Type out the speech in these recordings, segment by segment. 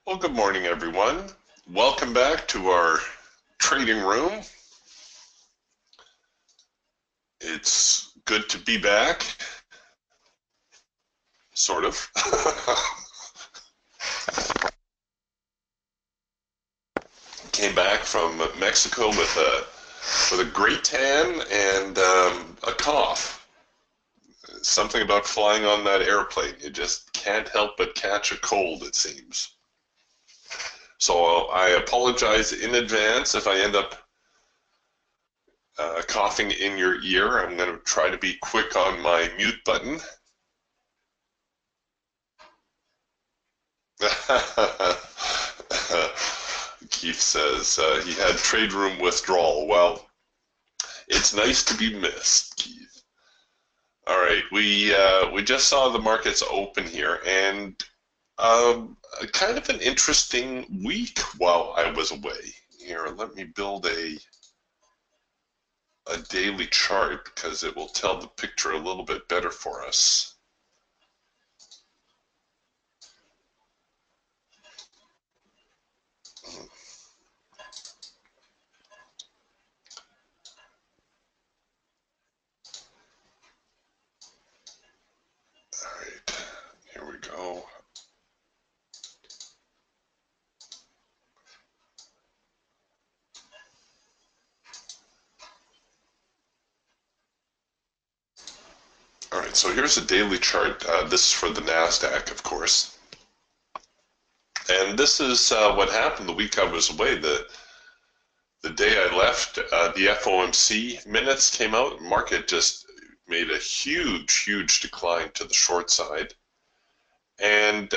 Well, good morning, everyone. Welcome back to our trading room. It's good to be back, sort of. Came back from Mexico with a great tan and a cough. Something about flying on that airplane. You just can't help but catch a cold, it seems. So I apologize in advance if I end up coughing in your ear. I'm going to try to be quick on my mute button. Keith says he had trade room withdrawal. Well, it's nice to be missed, Keith. All right, we just saw the markets open here, and kind of an interesting week while I was away. Here, let me build a daily chart because it will tell the picture a little bit better for us. All right, here we go. All right, so here's a daily chart. This is for the NASDAQ, of course. And this is what happened the week I was away. The day I left, the FOMC minutes came out. Market just made a huge decline to the short side. And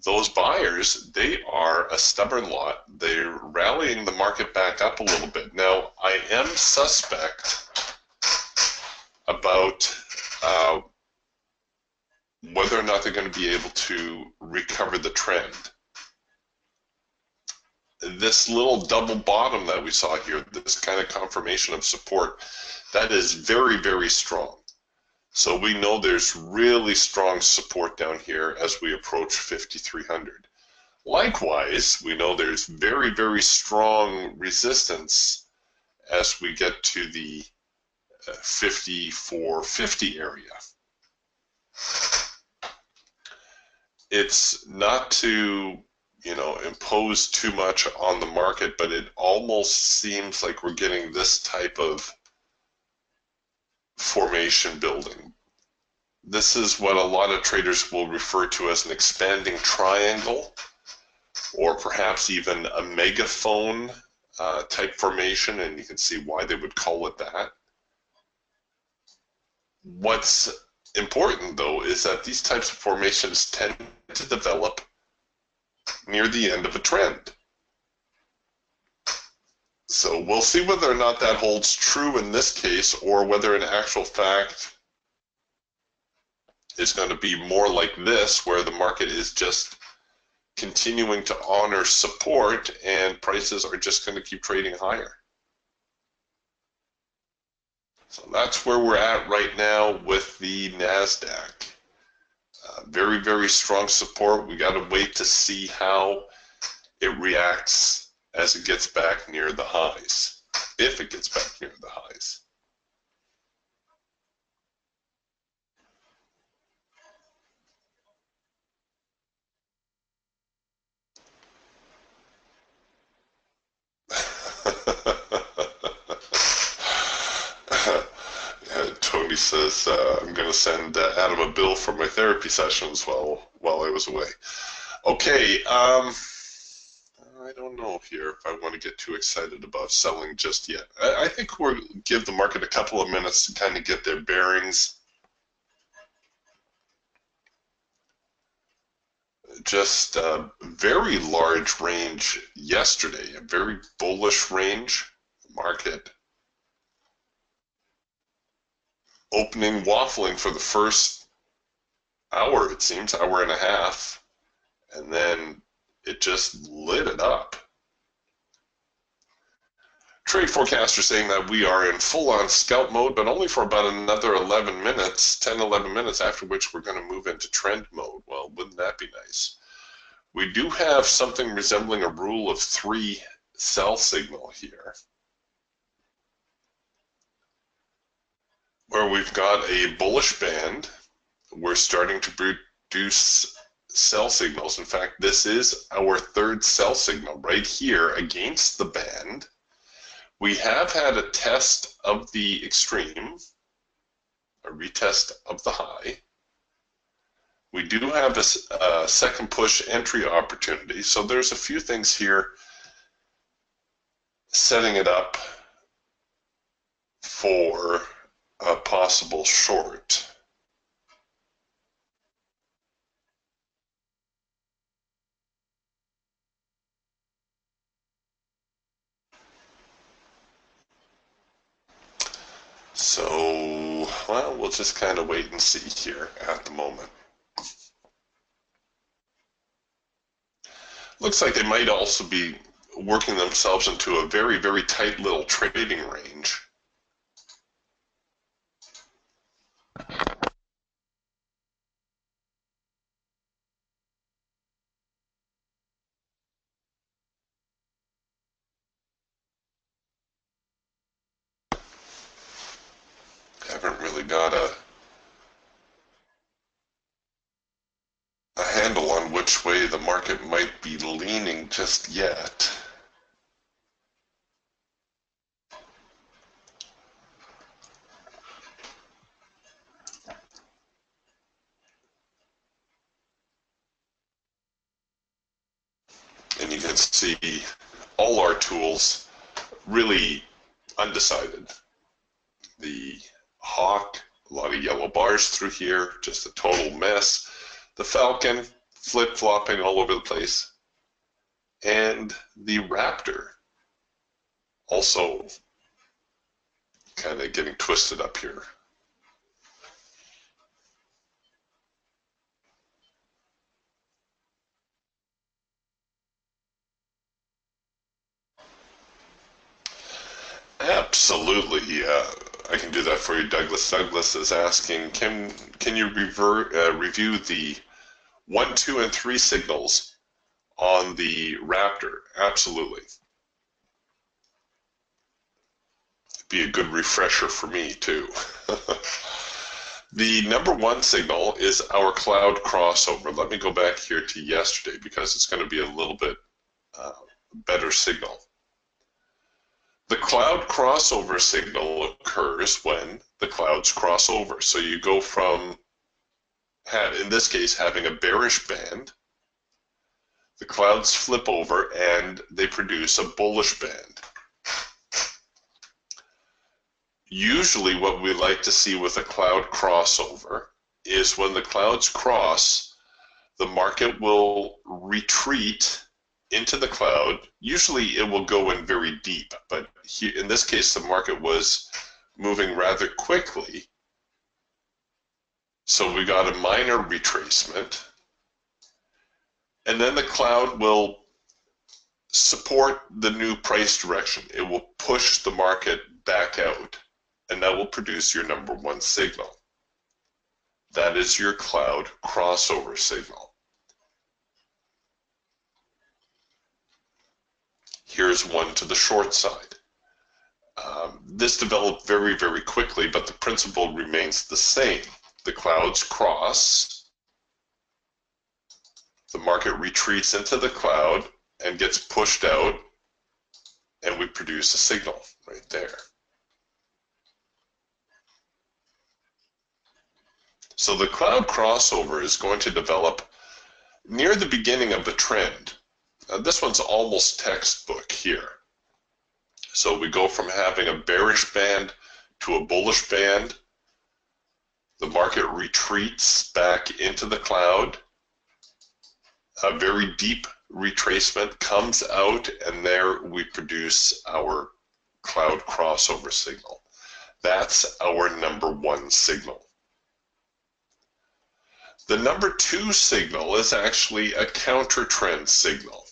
those buyers, they are a stubborn lot. They're rallying the market back up a little bit. Now, I am suspect about whether or not they're going to be able to recover the trend. This little double bottom that we saw here, this kind of confirmation of support, that is very strong. So we know there's really strong support down here as we approach 5,300. Likewise, we know there's very strong resistance as we get to the 5450 area. It's not to, impose too much on the market, but it almost seems like we're getting this type of formation building. This is what a lot of traders will refer to as an expanding triangle, or perhaps even a megaphone type formation, and you can see why they would call it that. What's important, though, is that these types of formations tend to develop near the end of a trend. So we'll see whether or not that holds true in this case, or whether in actual fact it's going to be more like this, where the market is just continuing to honor support and prices are just going to keep trading higher. So that's where we're at right now with the NASDAQ. Very strong support. We got to wait to see how it reacts as it gets back near the highs, if it gets back near the highs. Tony says, I'm going to send Adam a bill for my therapy sessions while I was away. Okay, I don't know here if I want to get too excited about selling just yet. I think we'll give the market a couple of minutes to kind of get their bearings. Just a very large range yesterday, a very bullish range. Market opening waffling for the first hour, it seems, hour and a half, and then it just lit it up. Trade forecaster saying that we are in full-on scalp mode, but only for about another 11 minutes, 10, 11 minutes, after which we're going to move into trend mode. Well, wouldn't that be nice? We do have something resembling a rule of 3 sell signal here, where we've got a bullish band. We're starting to produce sell signals. In fact, this is our 3rd sell signal right here against the band. We have had a test of the extreme, a retest of the high. We do have a second push entry opportunity, so there's a few things here setting it up for a possible short. So, well, we'll just kind of wait and see here at the moment. Looks like they might also be working themselves into a very, very tight little trading range. Haven't really got a handle on which way the market might be leaning just yet. And you can see all our tools really undecided. The hawk, a lot of yellow bars through here, just a total mess. The falcon, flip-flopping all over the place. And the raptor, also kind of getting twisted up here. Absolutely, I can do that for you. Douglas is asking, can you review the 1, 2, and 3 signals on the Raptor? Absolutely. It'd be a good refresher for me too. The number 1 signal is our cloud crossover. Let me go back here to yesterday because it's going to be a little bit better signal. The cloud crossover signal occurs when the clouds cross over. So you go from, in this case, having a bearish band, the clouds flip over and they produce a bullish band. Usually what we like to see with a cloud crossover is when the clouds cross, the market will retreat into the cloud. Usually it will go in very deep, but here, in this case the market was moving rather quickly, so we got a minor retracement, and then the cloud will support the new price direction. It will push the market back out, and that will produce your number 1 signal. That is your cloud crossover signal. Here's one to the short side. This developed very, very quickly, but the principle remains the same. The clouds cross, the market retreats into the cloud and gets pushed out, and we produce a signal right there. So the cloud crossover is going to develop near the beginning of the trend. This one's almost textbook here. So we go from having a bearish band to a bullish band. The market retreats back into the cloud. A very deep retracement comes out, and there we produce our cloud crossover signal. That's our number 1 signal. The number 2 signal is actually a counter trend signal.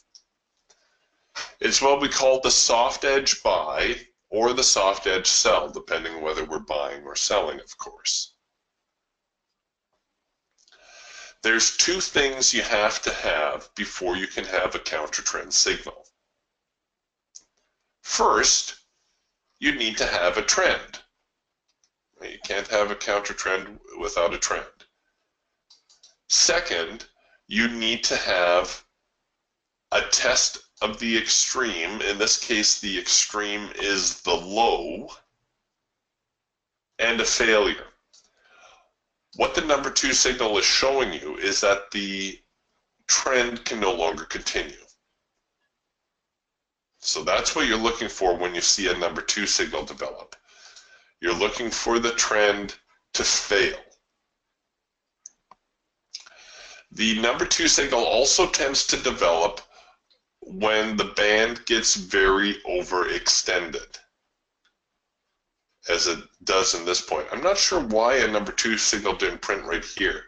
It's what we call the soft edge buy or the soft edge sell, depending on whether we're buying or selling, of course. There's two things you have to have before you can have a counter trend signal. First, you need to have a trend. You can't have a counter trend without a trend. Second, you need to have a test of the extreme. In this case, the extreme is the low, and a failure. What the number 2 signal is showing you is that the trend can no longer continue. So that's what you're looking for when you see a number 2 signal develop. You're looking for the trend to fail. The number 2 signal also tends to develop when the band gets very overextended, as it does in this point. I'm not sure why a number 2 signal didn't print right here.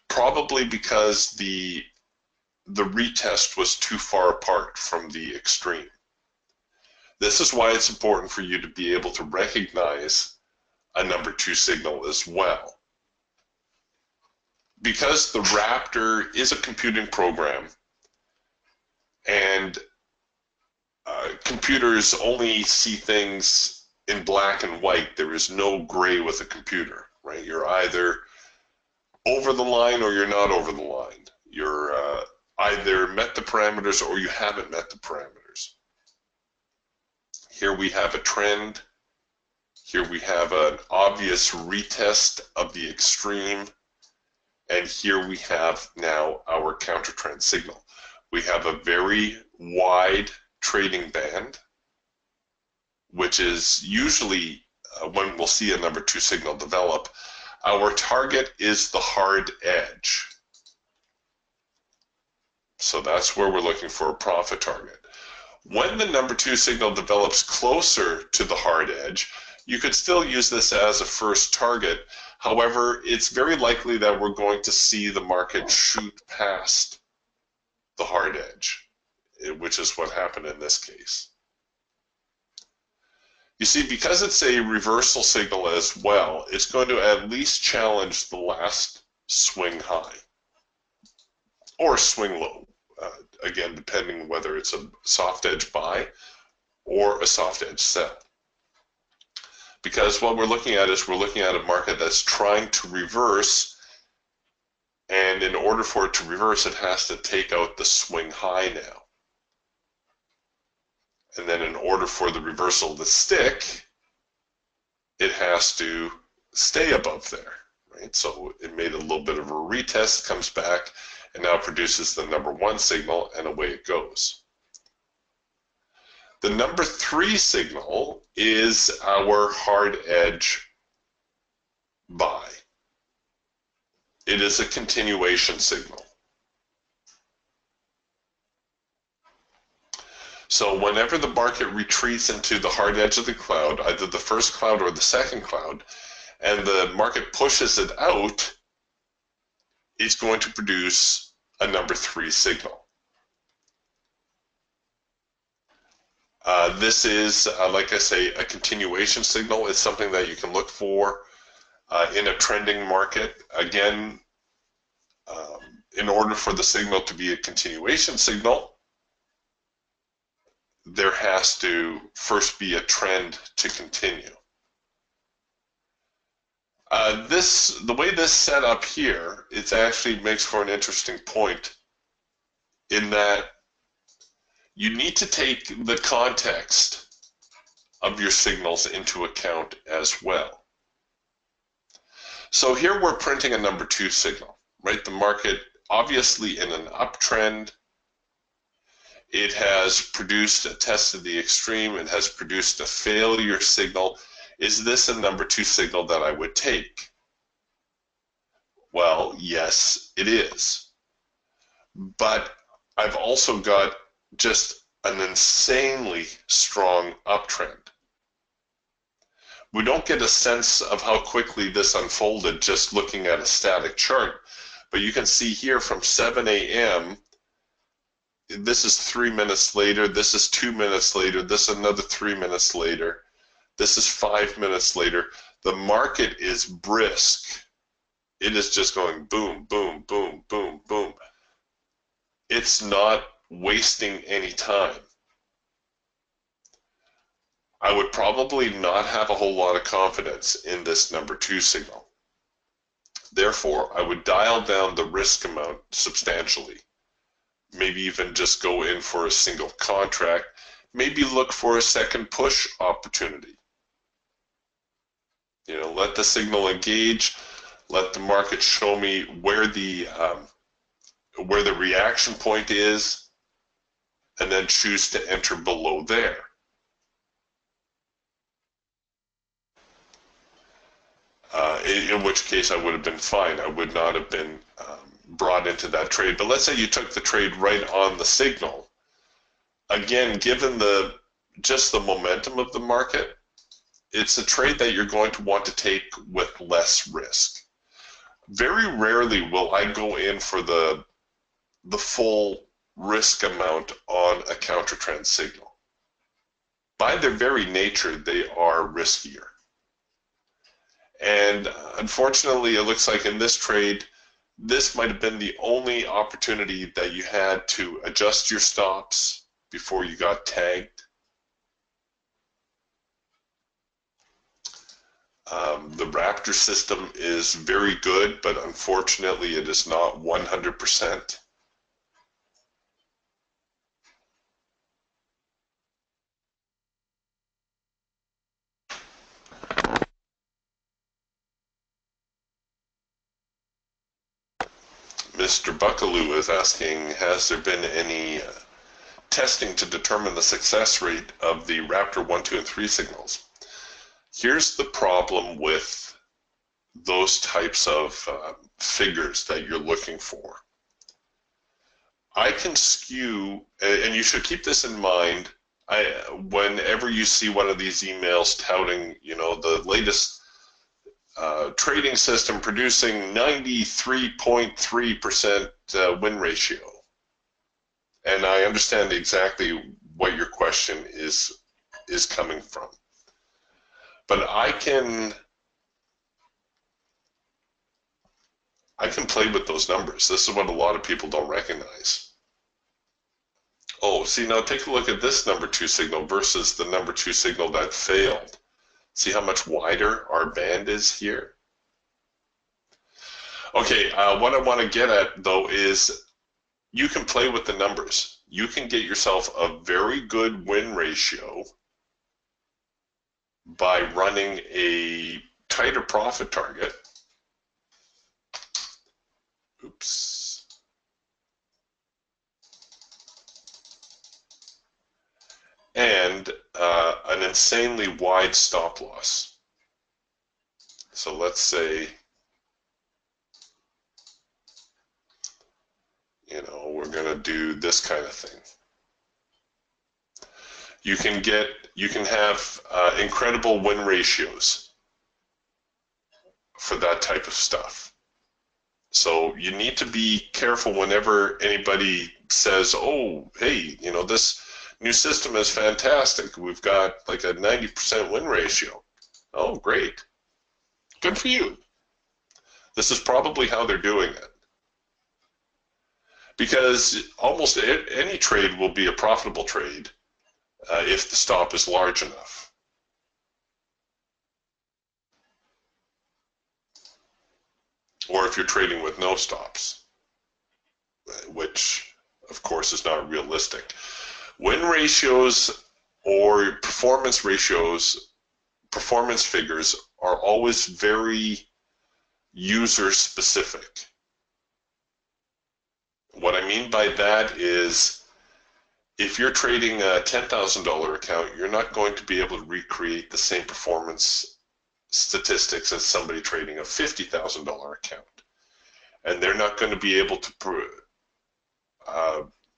Probably because the retest was too far apart from the extreme. This is why it's important for you to be able to recognize a number 2 signal as well. Because the Raptor is a computing program, and computers only see things in black and white. There is no gray with a computer, right? You're either over the line or you're not over the line. You're either met the parameters or you haven't met the parameters. Here we have a trend. Here we have an obvious retest of the extreme. And here we have now our counter trend signal. We have a very wide trading band, which is usually when we'll see a number 2 signal develop. Our target is the hard edge. So that's where we're looking for a profit target. When the number 2 signal develops closer to the hard edge, you could still use this as a first target. However, it's very likely that we're going to see the market shoot past the hard edge, which is what happened in this case. You see, because it's a reversal signal as well, it's going to at least challenge the last swing high or swing low, again, depending whether it's a soft edge buy or a soft edge sell. Because what we're looking at is we're looking at a market that's trying to reverse, and in order for it to reverse, it has to take out the swing high now. And then in order for the reversal to stick, it has to stay above there, right? So it made a little bit of a retest, comes back, and now produces the number 1 signal, and away it goes. The number 3 signal is our hard edge buy. It is a continuation signal. So whenever the market retreats into the hard edge of the cloud, either the first cloud or the second cloud, and the market pushes it out, it's going to produce a number 3 signal. This is, like I say, a continuation signal. It's something that you can look for in a trending market. Again, in order for the signal to be a continuation signal, there has to first be a trend to continue. The way this set up here, it actually makes for an interesting point in that you need to take the context of your signals into account as well. So here we're printing a number 2 signal, right? The market obviously in an uptrend. It has produced a test of the extreme. It has produced a failure signal. Is this a number 2 signal that I would take? Well, yes, it is. But I've also got just an insanely strong uptrend. We don't get a sense of how quickly this unfolded just looking at a static chart, but you can see here from 7 a.m., this is 3 minutes later, this is 2 minutes later, this is another 3 minutes later, this is 5 minutes later. The market is brisk It is just going boom, boom, boom, boom, boom. It's not wasting any time. I would probably not have a whole lot of confidence in this number 2 signal. Therefore, I would dial down the risk amount substantially. Maybe even just go in for a single contract. Maybe look for a second push opportunity. Let the signal engage. Let the market show me where the reaction point is, and then choose to enter below there. In which case I would have been fine. I would not have been brought into that trade. But let's say you took the trade right on the signal. Again, given just the momentum of the market, it's a trade that you're going to want to take with less risk. Very rarely will I go in for the full risk amount on a counter trend signal. By their very nature, they are riskier. And unfortunately, it looks like in this trade, this might have been the only opportunity that you had to adjust your stops before you got tagged. The Raptor system is very good, but unfortunately it is not 100%. Mr. Buckaloo is asking, has there been any testing to determine the success rate of the Raptor 1, 2, and 3 signals? Here's the problem with those types of figures that you're looking for. I can skew, and you should keep this in mind, whenever you see one of these emails touting, the latest trading system producing 93.3% win ratio. And I understand exactly what your question is coming from. But I can play with those numbers. This is what a lot of people don't recognize. Oh, see, now take a look at this number 2 signal versus the number 2 signal that failed. See how much wider our band is here? Okay, what I want to get at, though, is you can play with the numbers. You can get yourself a very good win ratio by running a tighter profit target. Oops. And an insanely wide stop loss. So let's say, we're going to do this kind of thing. You can have incredible win ratios for that type of stuff. So you need to be careful whenever anybody says, oh, hey, this new system is fantastic. We've got like a 90% win ratio. Oh, great. Good for you. This is probably how they're doing it. Because almost any trade will be a profitable trade if the stop is large enough. Or if you're trading with no stops, which of course is not realistic. Win ratios or performance ratios, performance figures are always very user specific. What I mean by that is if you're trading a $10,000 account, you're not going to be able to recreate the same performance statistics as somebody trading a $50,000 account. And they're not going to be able to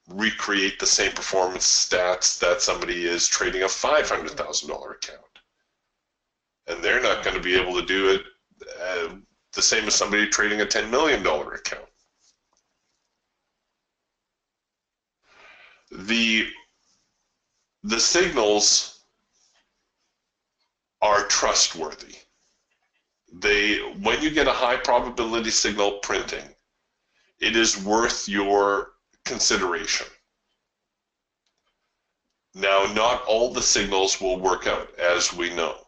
recreate the same performance stats that somebody is trading a $500,000 account. And they're not going to be able to do it the same as somebody trading a $10 million account. The signals are trustworthy. when you get a high probability signal printing, it is worth your consideration. Now, not all the signals will work out, as we know.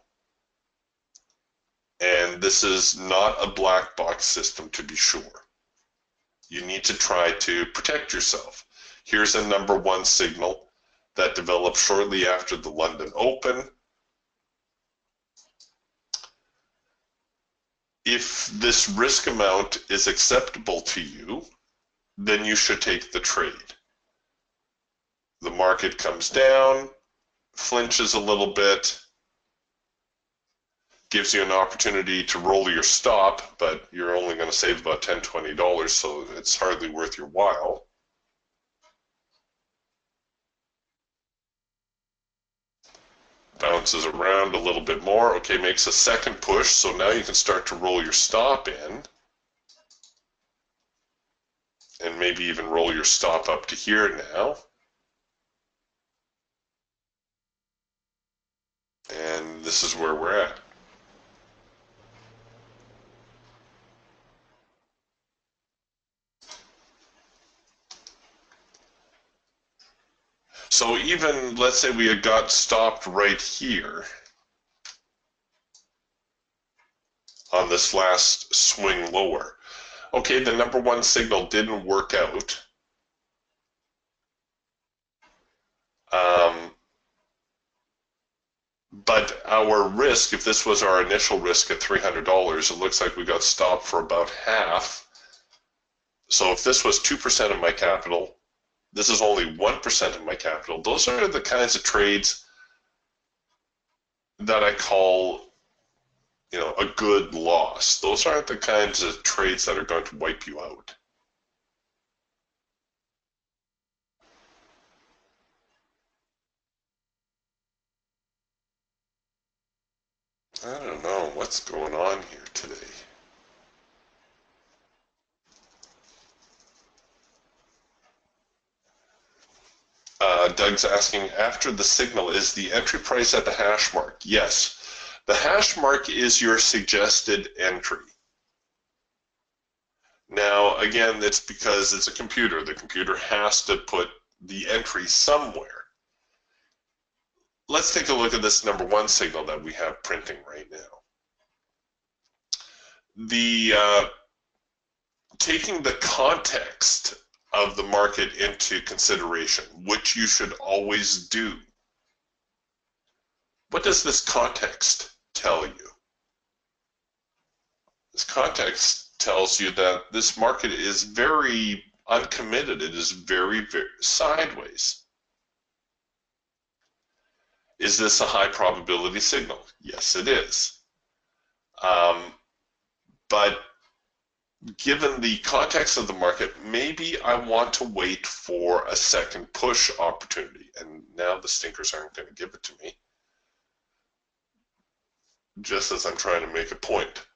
And this is not a black box system, to be sure. You need to try to protect yourself. Here's a number one signal that developed shortly after the London Open. If this risk amount is acceptable to you, then you should take the trade. The market comes down, flinches a little bit, gives you an opportunity to roll your stop, but you're only going to save about $10, $20, so it's hardly worth your while. Bounces around a little bit more. Okay, makes a second push, so now you can start to roll your stop in. And maybe even roll your stop up to here now. And this is where we're at. So even, let's say we had got stopped right here on this last swing lower. Okay, the number one signal didn't work out. But our risk, if this was our initial risk at $300, it looks like we got stopped for about half. So if this was 2% of my capital, this is only 1% of my capital. Those are the kinds of trades that I call, a good loss. Those aren't the kinds of trades that are going to wipe you out. I don't know what's going on here today. Doug's asking, after the signal, is the entry price at the hash mark? Yes. The hash mark is your suggested entry. Now, again, it's because it's a computer. The computer has to put the entry somewhere. Let's take a look at this number one signal that we have printing right now. Taking the context of the market into consideration, which you should always do. What does this context tell you? This context tells you that this market is very uncommitted. It is very, very sideways. Is this a high probability signal? Yes, it is. But given the context of the market, maybe I want to wait for a second push opportunity. And now the stinkers aren't going to give it to me, just as I'm trying to make a point.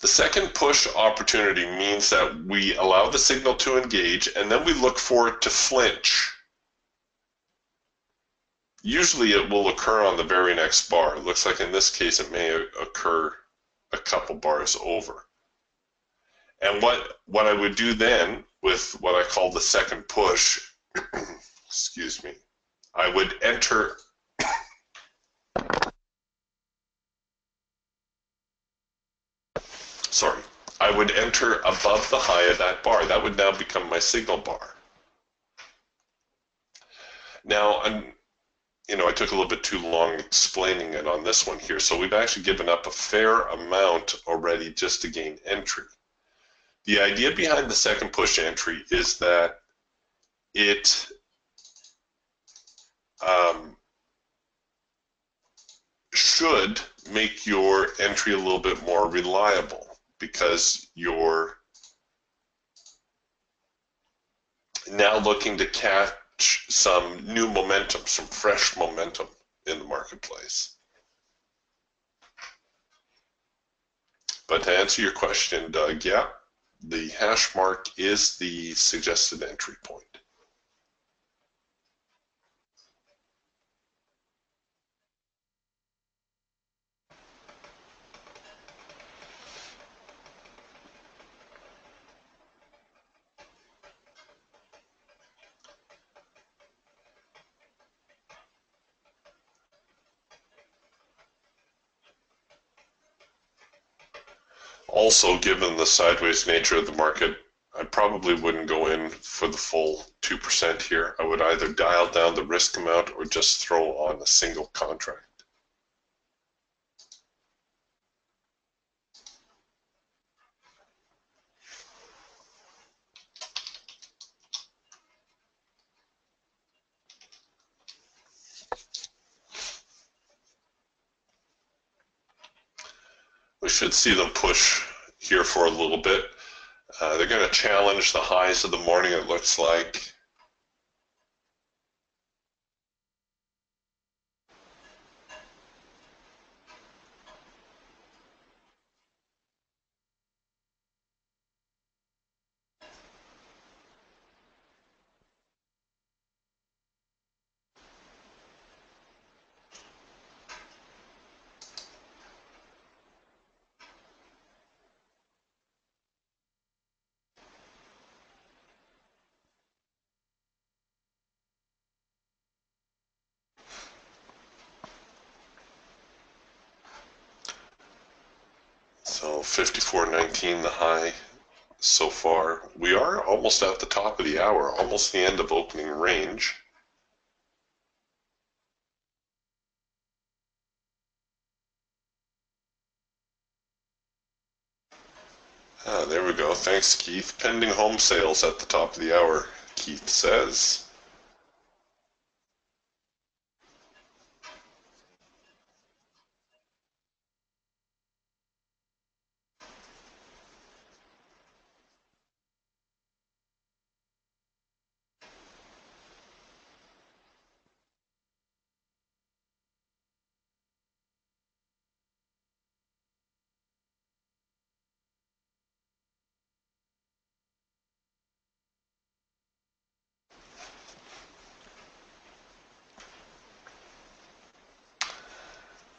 The second push opportunity means that we allow the signal to engage, and then we look for it to flinch. Usually it will occur on the very next bar. It looks like in this case it may occur a couple bars over. And what I would do then with what I call the second push, excuse me, I would enter I would enter above the high of that bar. That would now become my signal bar. Now, I took a little bit too long explaining it on this one here, so we've actually given up a fair amount already just to gain entry. The idea behind the second push entry is that it should make your entry a little bit more reliable, because you're now looking to catch some new momentum, some fresh momentum in the marketplace. But to answer your question, Doug, yeah, the hash mark is the suggested entry point. Also, given the sideways nature of the market, I probably wouldn't go in for the full 2% here. I would either dial down the risk amount or just throw on a single contract. We should see them push here for a little bit. They're going to challenge the highs of the morning, it looks like. So 54.19 the high so far. We are almost at the top of the hour, almost the end of opening range. There we go. Thanks, Keith. Pending home sales at the top of the hour, Keith says.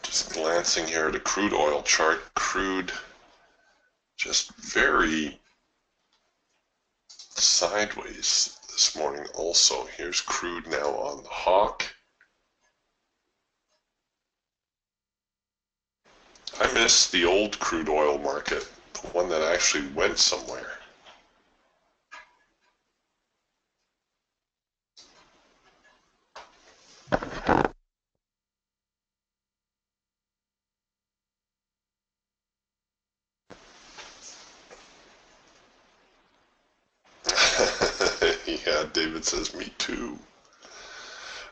Just glancing here at a crude oil chart. Crude just very sideways this morning also. Here's crude now on the hawk. I miss the old crude oil market, the one that actually went somewhere. Yeah, David says, me too.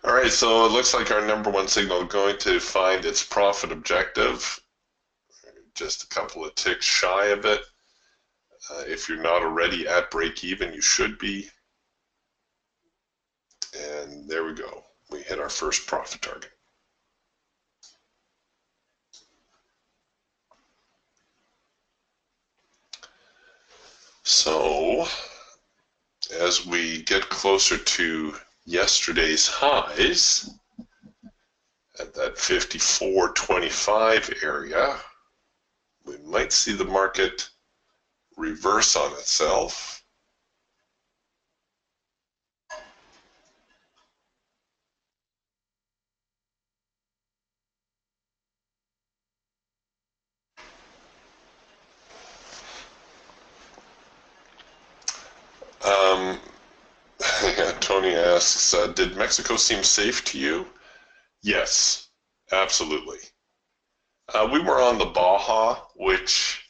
All right, so it looks like our number one signal is going to find its profit objective. Just a couple of ticks shy of it. If you're not already at break even, you should be. And there we go. We hit our first profit target. So as we get closer to yesterday's highs at that 54.25 area, we might see the market reverse on itself. Yeah, Tony asks, did Mexico seem safe to you? Yes, absolutely. We were on the Baja, which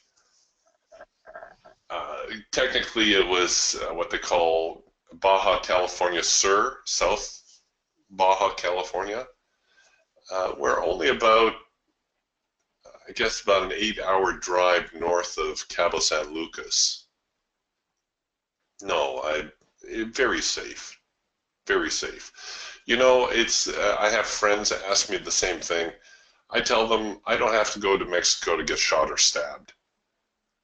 technically it was what they call Baja California Sur, South Baja California. We're only about, I guess, about an 8-hour drive north of Cabo San Lucas. No, very safe, very safe. You know, it's I have friends that ask me the same thing. I tell them I don't have to go to Mexico to get shot or stabbed.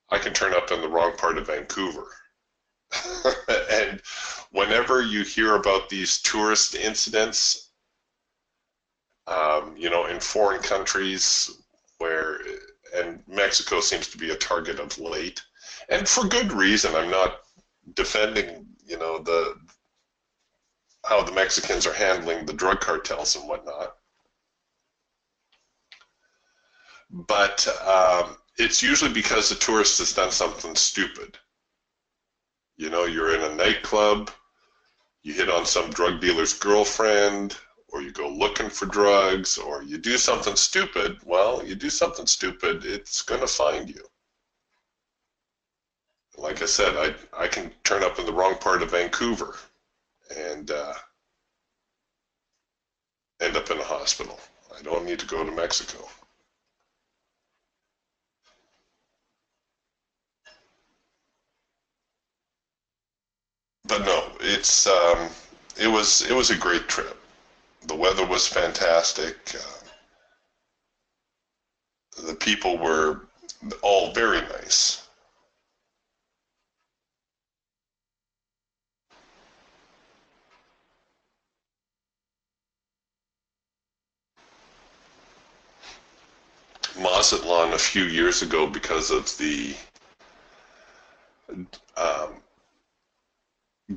I can turn up in the wrong part of Vancouver. And whenever you hear about these tourist incidents, you know, in foreign countries and Mexico seems to be a target of late, and for good reason. I'm not defending, you know, how the Mexicans are handling the drug cartels and whatnot. But it's usually because the tourist has done something stupid. You know, you're in a nightclub, you hit on some drug dealer's girlfriend, or you go looking for drugs, or you do something stupid. Well, you do something stupid, it's going to find you. Like I said, I can turn up in the wrong part of Vancouver and end up in a hospital. I don't need to go to Mexico. But no, it was a great trip. The weather was fantastic. The people were all very nice. Mazatlan a few years ago, because of the um,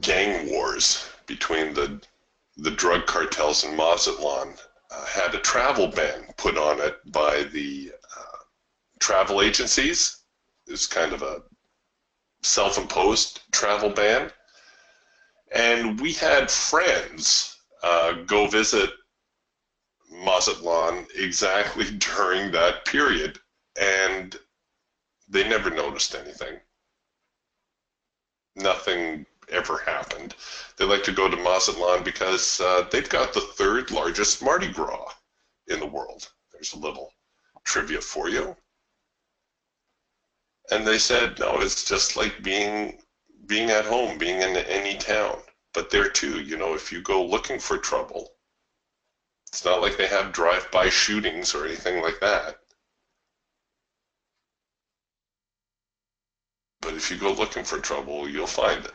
gang wars between the drug cartels in Mazatlan, had a travel ban put on it by the travel agencies. It's kind of a self-imposed travel ban. And we had friends go visit Mazatlan exactly during that period, and they never noticed anything. Nothing ever happened. They like to go to Mazatlan because they've got the third largest Mardi Gras in the world. There's a little trivia for you. And they said, no, it's just like being at home, being in any town. But there too, you know, if you go looking for trouble, it's not like they have drive-by shootings or anything like that. But if you go looking for trouble, you'll find it.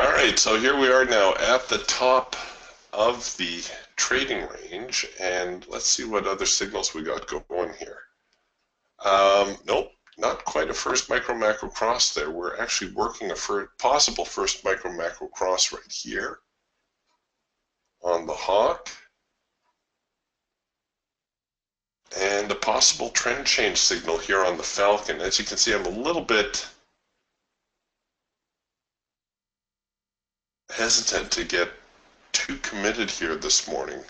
All right, so here we are now at the top of the trading range, and let's see what other signals we got going here. Nope, not quite a first micro macro cross there. We're actually working a possible first micro macro cross right here on the hawk, and a possible trend change signal here on the falcon. As you can see, I'm a little bit hesitant to get too committed here this morning.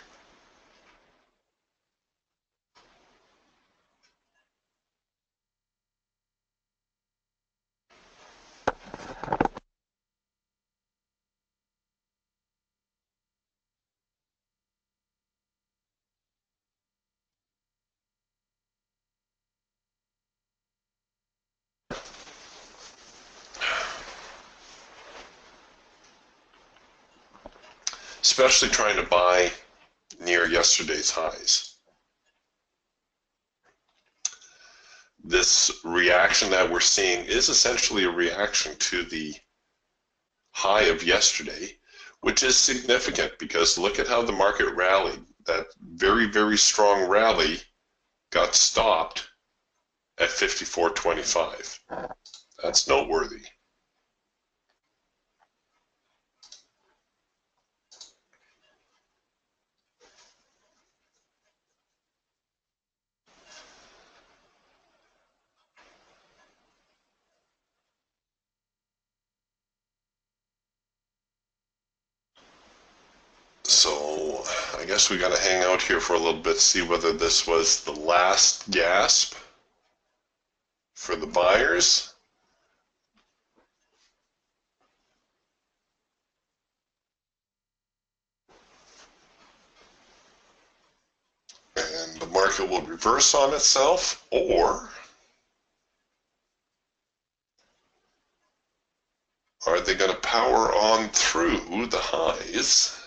Especially trying to buy near yesterday's highs. This reaction that we're seeing is essentially a reaction to the high of yesterday, which is significant because look at how the market rallied. That very, very strong rally got stopped at 54.25. That's noteworthy. So I guess we got to hang out here for a little bit, see whether this was the last gasp for the buyers. And the market will reverse on itself, or are they going to power on through the highs?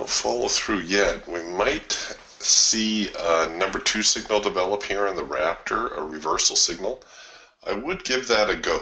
don't follow through yet. We might see a number 2 signal develop here on the Raptor, a reversal signal. I would give that a go.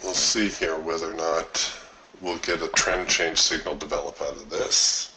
We'll see here whether or not we'll get a trend change signal develop out of this.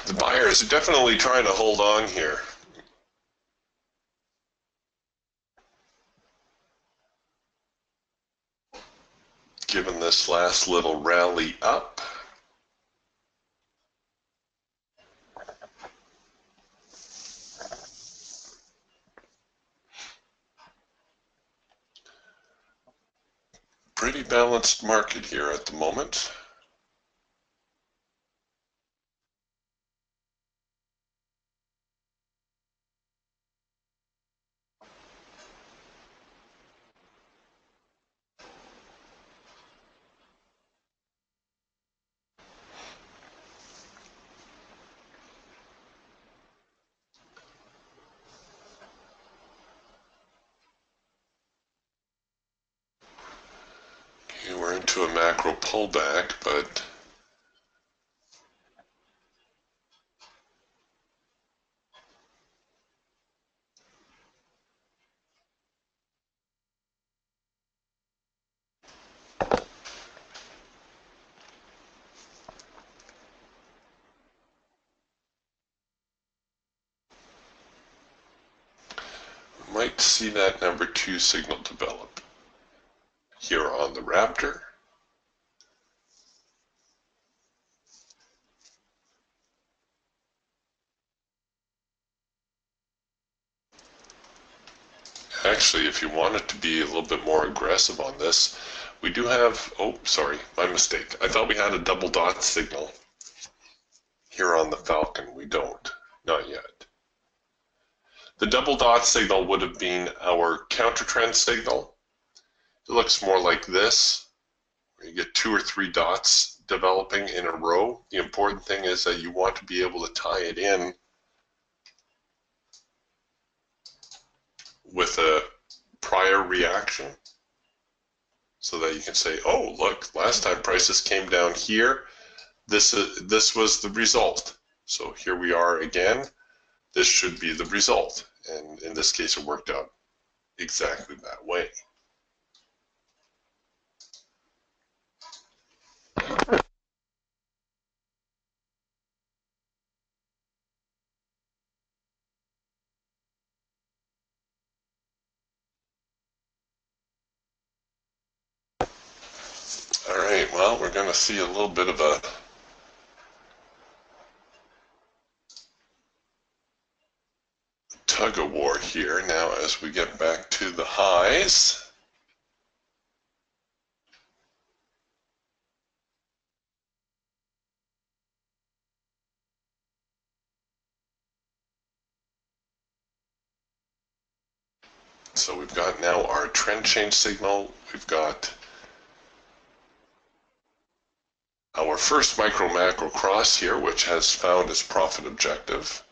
The buyers are definitely trying to hold on here. Given this last little rally up. Pretty balanced market here at the moment. Okay, we're into a macro pullback, but might see that number 2 signal develop here on the Raptor. Actually, if you wanted to be a little bit more aggressive on this, we do have, oh, sorry, my mistake. I thought we had a double dot signal here on the Falcon. We don't, not yet. The double dot signal would have been our counter trend signal. It looks more like this, where you get 2 or 3 dots developing in a row. The important thing is that you want to be able to tie it in with a prior reaction so that you can say, oh, look, last time prices came down here, this was the result. So here we are again. This should be the result. And in this case, it worked out exactly that way. All right, well, we're going to see a little bit of a tug of war here now as we get back to the highs. So we've got now our trend change signal. We've got our first micro macro cross here, which has found its profit objective.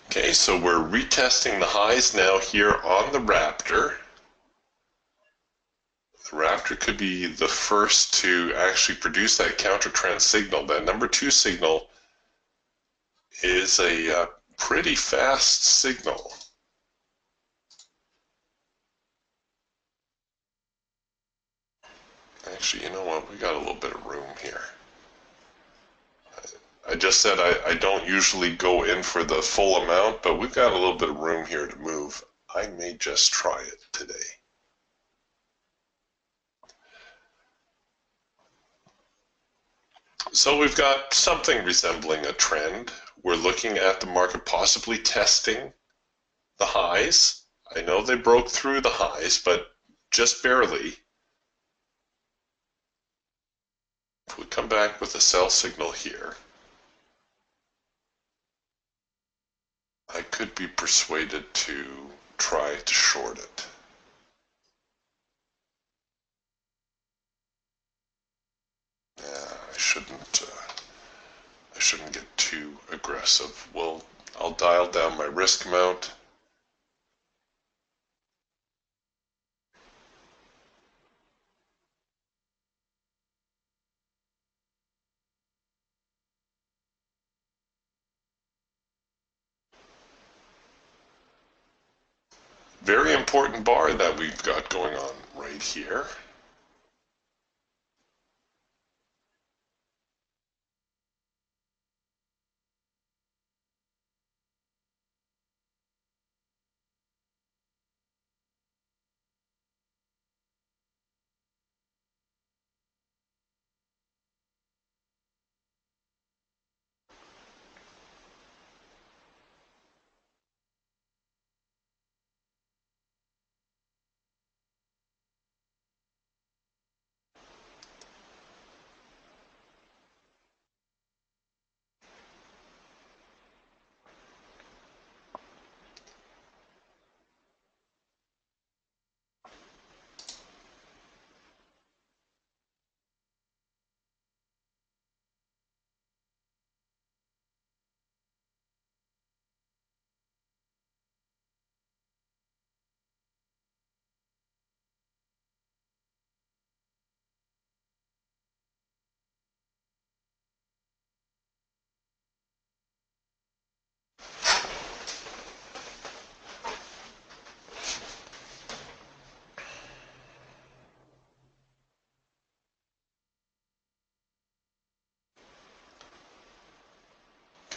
Okay, so we're retesting the highs now here on the Raptor. The Raptor could be the first to actually produce that counter trend signal. That number 2 signal is a pretty fast signal. Actually, you know what? We got a little bit of room here. I just said I don't usually go in for the full amount, but we've got a little bit of room here to move. I may just try it today. So we've got something resembling a trend. We're looking at the market possibly testing the highs. I know they broke through the highs, but just barely. If we come back with a sell signal here, I could be persuaded to try to short it. Yeah, I shouldn't get too aggressive. I'll dial down my risk amount. Very important bar that we've got going on right here.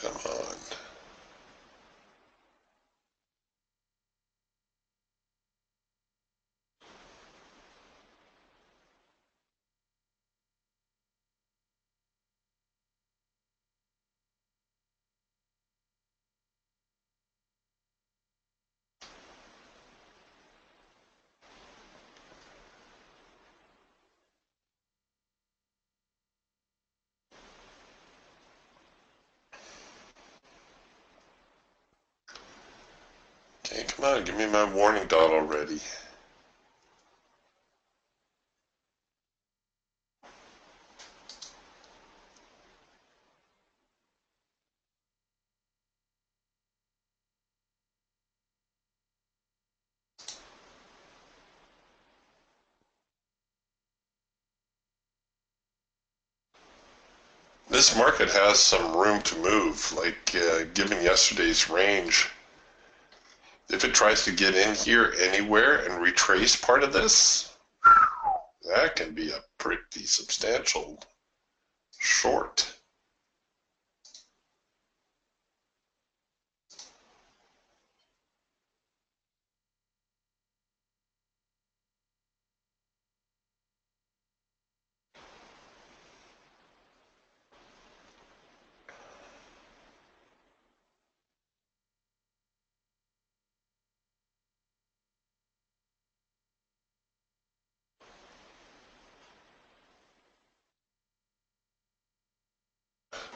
Come on. Okay, come on, give me my warning dot already. This market has some room to move, like given yesterday's range, if it tries to get in here anywhere and retrace part of this, that can be a pretty substantial short.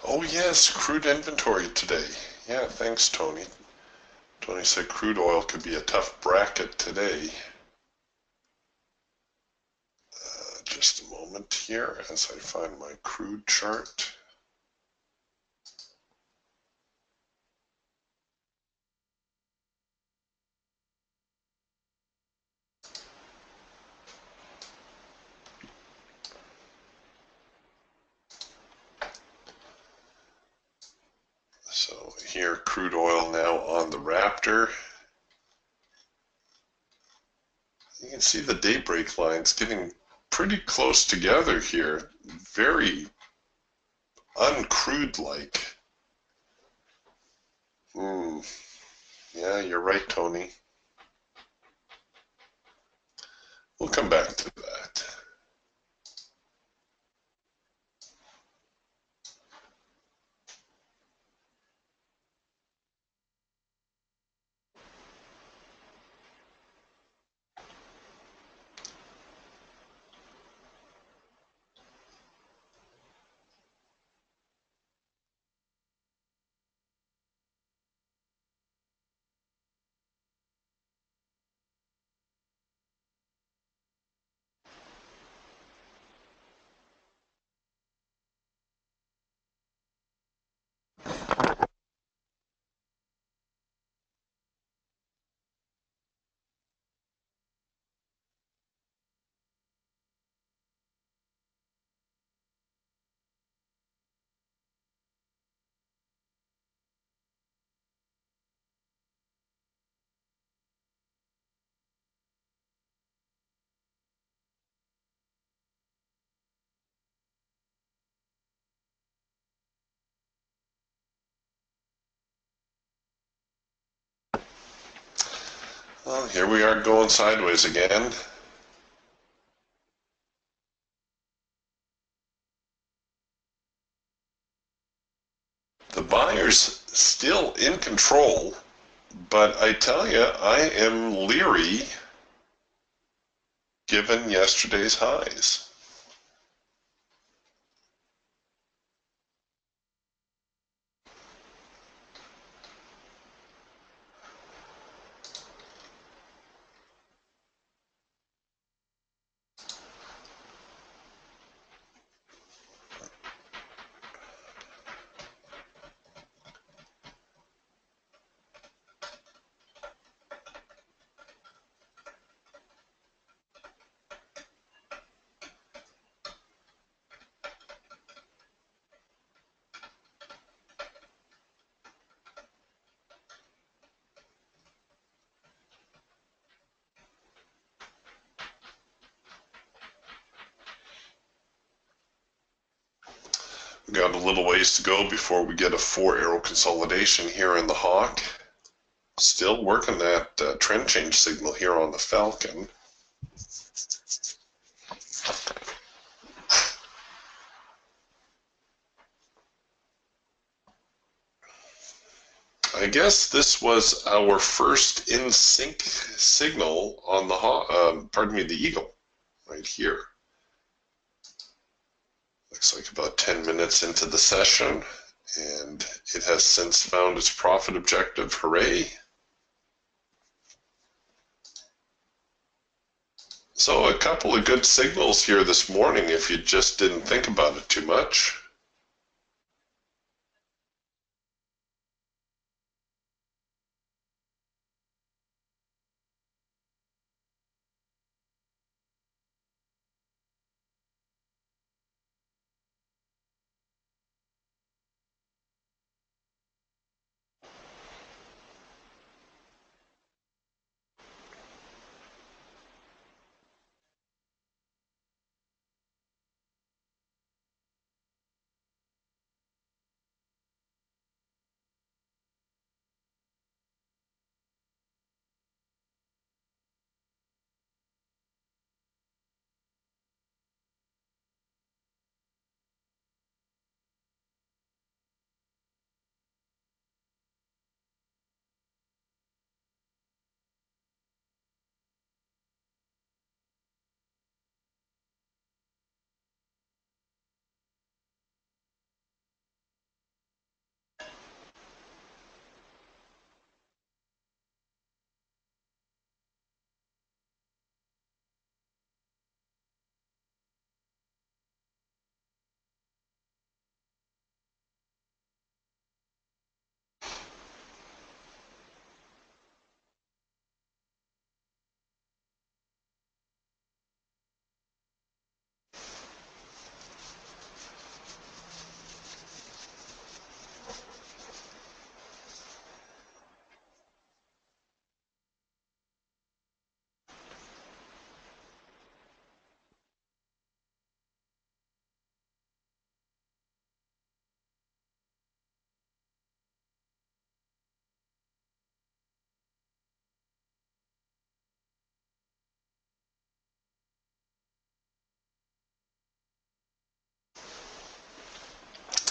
Oh yes, crude inventory today. Yeah, thanks, Tony. Tony said crude oil could be a tough bracket today. Just a moment here as I find my crude chart. So here, crude oil now on the Raptor. You can see the daybreak lines getting pretty close together here. Very uncrude-like. Yeah, you're right, Tony. We'll come back to that. Well, here we are going sideways again. The buyer's still in control, but I tell you, I am leery given yesterday's highs. We got a little ways to go before we get a 4-arrow consolidation here in the Hawk. Still working that trend change signal here on the Falcon. I guess this was our first in sync signal on the Eagle, right here. Looks like about 10 minutes into the session, and it has since found its profit objective. Hooray! So a couple of good signals here this morning if you just didn't think about it too much.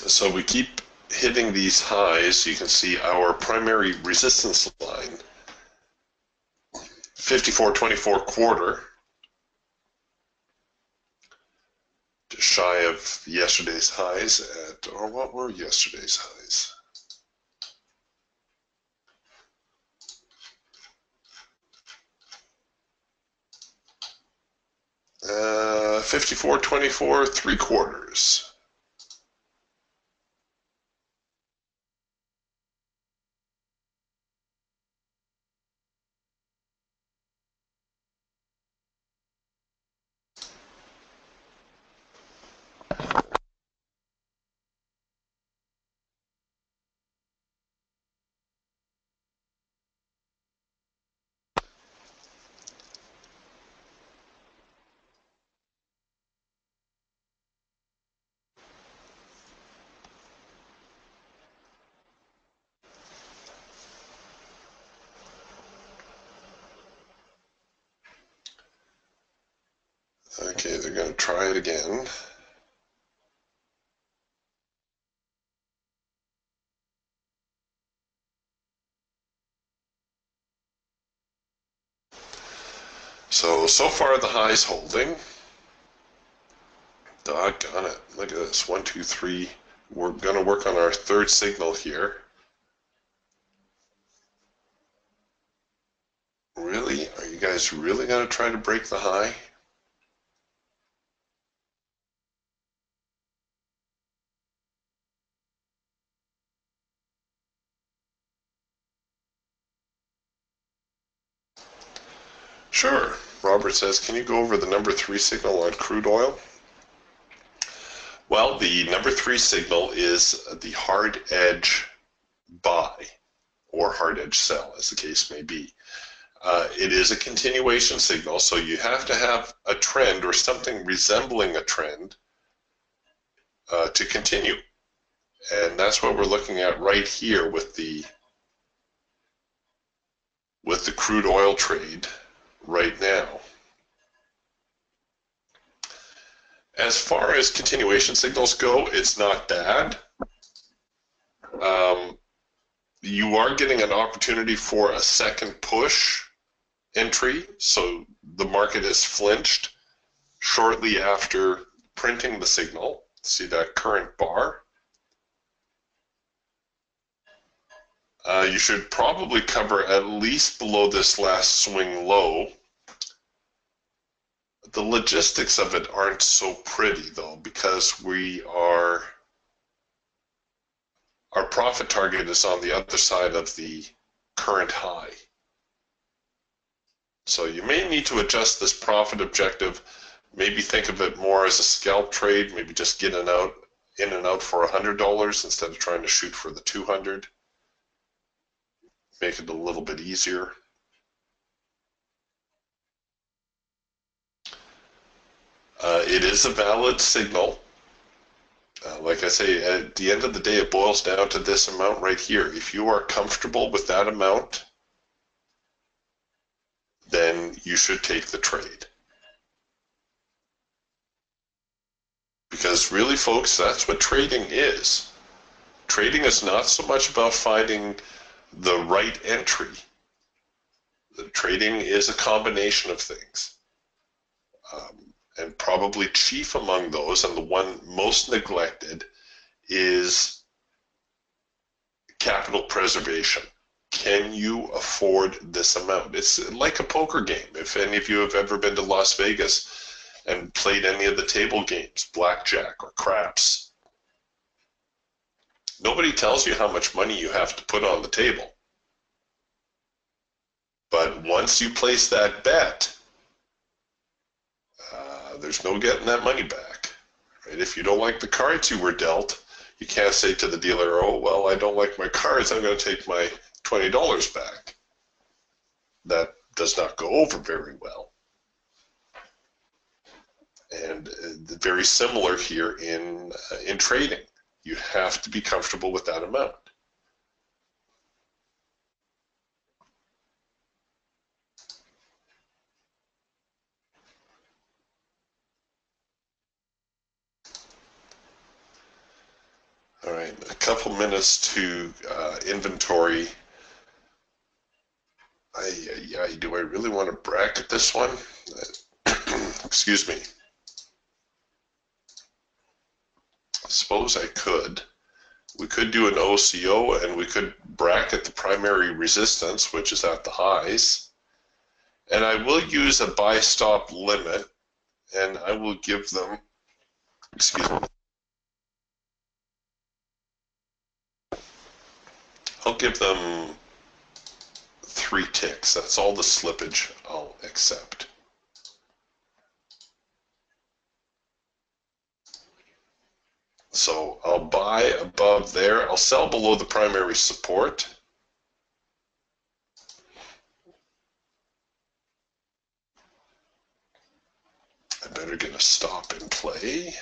So we keep hitting these highs. You can see our primary resistance line, 54.24 quarter, just shy of yesterday's highs at, or what were yesterday's highs? Uh, 54.24 3/4. Okay, they're going to try it again. So far the high's holding. Doggone it. Look at this. 1, 2, 3. We're going to work on our third signal here. Really? Are you guys really going to try to break the high? Sure. Robert says, can you go over the number 3 signal on crude oil? Well, the number 3 signal is the hard edge buy, or hard edge sell, as the case may be. It is a continuation signal, so you have to have a trend or something resembling a trend to continue. And that's what we're looking at right here with the crude oil trade right now. As far as continuation signals go, it's not bad. You are getting an opportunity for a second push entry, so the market is flinched shortly after printing the signal. See that current bar? You should probably cover at least below this last swing low. The logistics of it aren't so pretty though, because our profit target is on the other side of the current high. So you may need to adjust this profit objective, maybe think of it more as a scalp trade, maybe just get in and out for $100 instead of trying to shoot for the 200. Make it a little bit easier. It is a valid signal. Like I say, at the end of the day, it boils down to this amount right here. If you are comfortable with that amount, then you should take the trade. Because really, folks, that's what trading is. Trading is not so much about finding the right entry. Trading is a combination of things. And probably chief among those, and the one most neglected, is capital preservation. Can you afford this amount? It's like a poker game. If any of you have ever been to Las Vegas and played any of the table games, blackjack or craps, nobody tells you how much money you have to put on the table. But once you place that bet, there's no getting that money back. Right? If you don't like the cards you were dealt, you can't say to the dealer, oh, well, I don't like my cards, I'm going to take my $20 back. That does not go over very well. And very similar here in trading. You have to be comfortable with that amount. All right, a couple minutes to inventory. Do I really want to bracket this one? Excuse me. I suppose I could. We could do an OCO and we could bracket the primary resistance, which is at the highs. And I will use a buy stop limit, and I will give them, excuse me, I'll give them 3 ticks. That's all the slippage I'll accept. So I'll buy above there. I'll sell below the primary support. I better get a stop in play.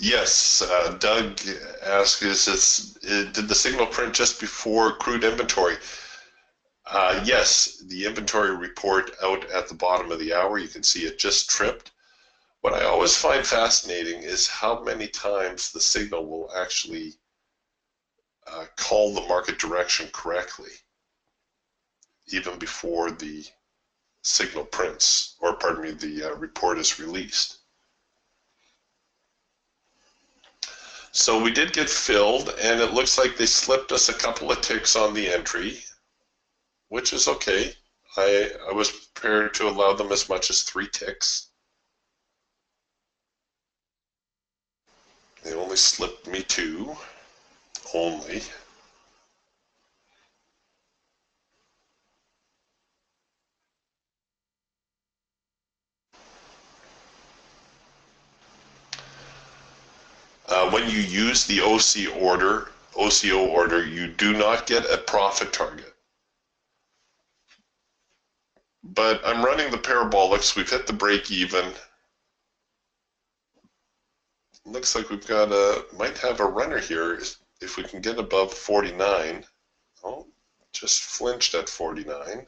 Yes, Doug asked, did the signal print just before crude inventory? Yes, the inventory report out at the bottom of the hour, you can see it just tripped. What I always find fascinating is how many times the signal will actually call the market direction correctly, even before the signal prints, or pardon me, the report is released. So we did get filled, and it looks like they slipped us a couple of ticks on the entry, which is okay. I was prepared to allow them as much as 3 ticks. They only slipped me 2, only. When you use the OCO order, you do not get a profit target. But I'm running the parabolics. We've hit the break even. Looks like we've got might have a runner here if we can get above 49. Oh, just flinched at 49.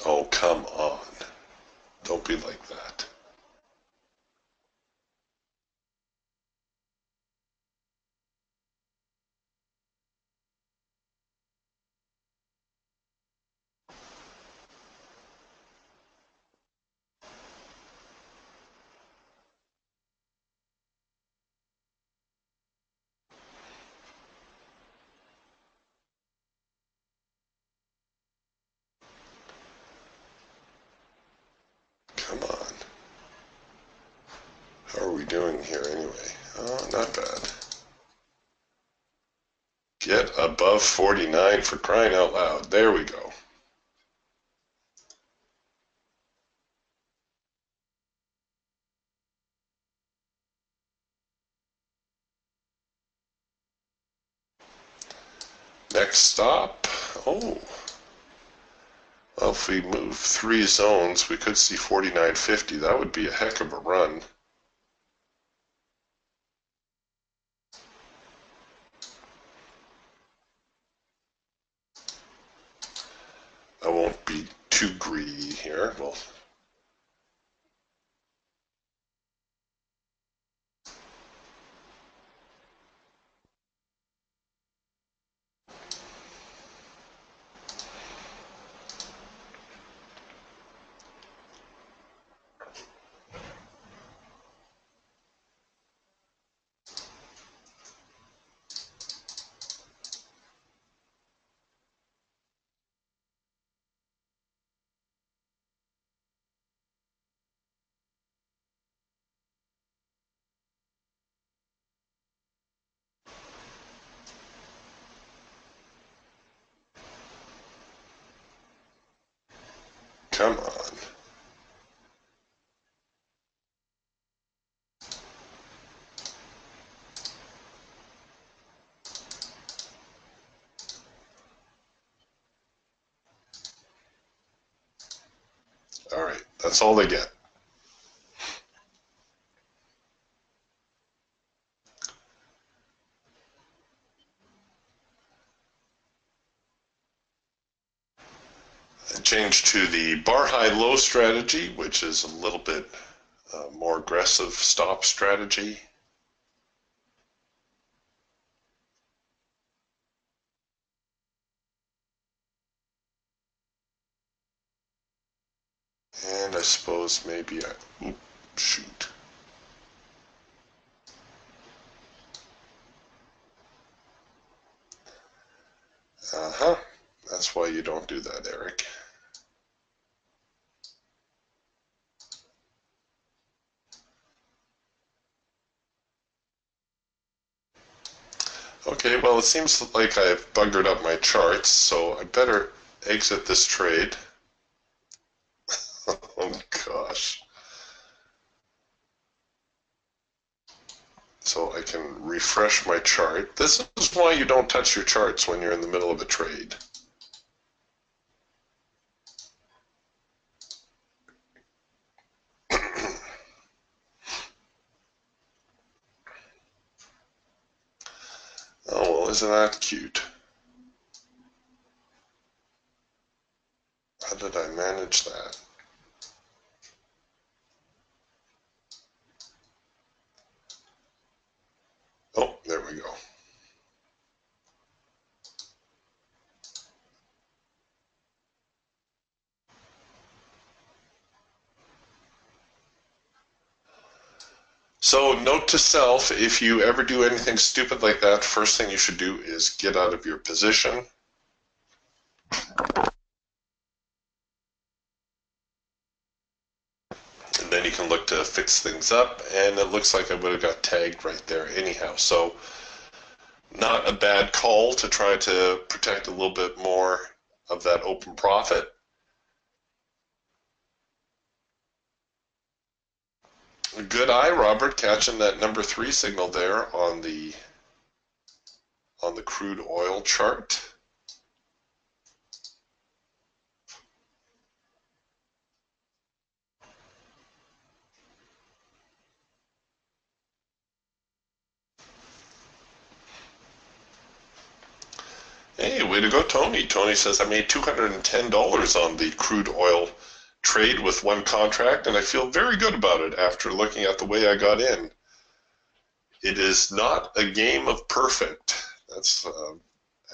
Oh, come on. Don't be like that. Come on. How are we doing here anyway? Oh, not bad. Get above 49 for crying out loud. There we go. Next stop. Oh. Well, if we move 3 zones, we could see 49.50. That would be a heck of a run. I won't be too greedy here. Well, come on. That's all they get. I changed to the bar high low strategy, which is a little bit more aggressive stop strategy. And I suppose maybe shoot. Uh-huh. That's why you don't do that, Eric. Okay, well, it seems like I've buggered up my charts, so I better exit this trade. Oh, gosh. So I can refresh my chart. This is why you don't touch your charts when you're in the middle of a trade. Oh, well, isn't that cute? How did I manage that? Oh, there we go. So note to self, if you ever do anything stupid like that, first thing you should do is get out of your position. And then you can look to fix things up, and it looks like I would have got tagged right there anyhow. So not a bad call to try to protect a little bit more of that open profit. Good eye, Robert, catching that number 3 signal there on the crude oil chart. Hey, way to go, Tony. Tony says, I made $210 on the crude oil trade with one contract, and I feel very good about it after looking at the way I got in. It is not a game of perfect. That's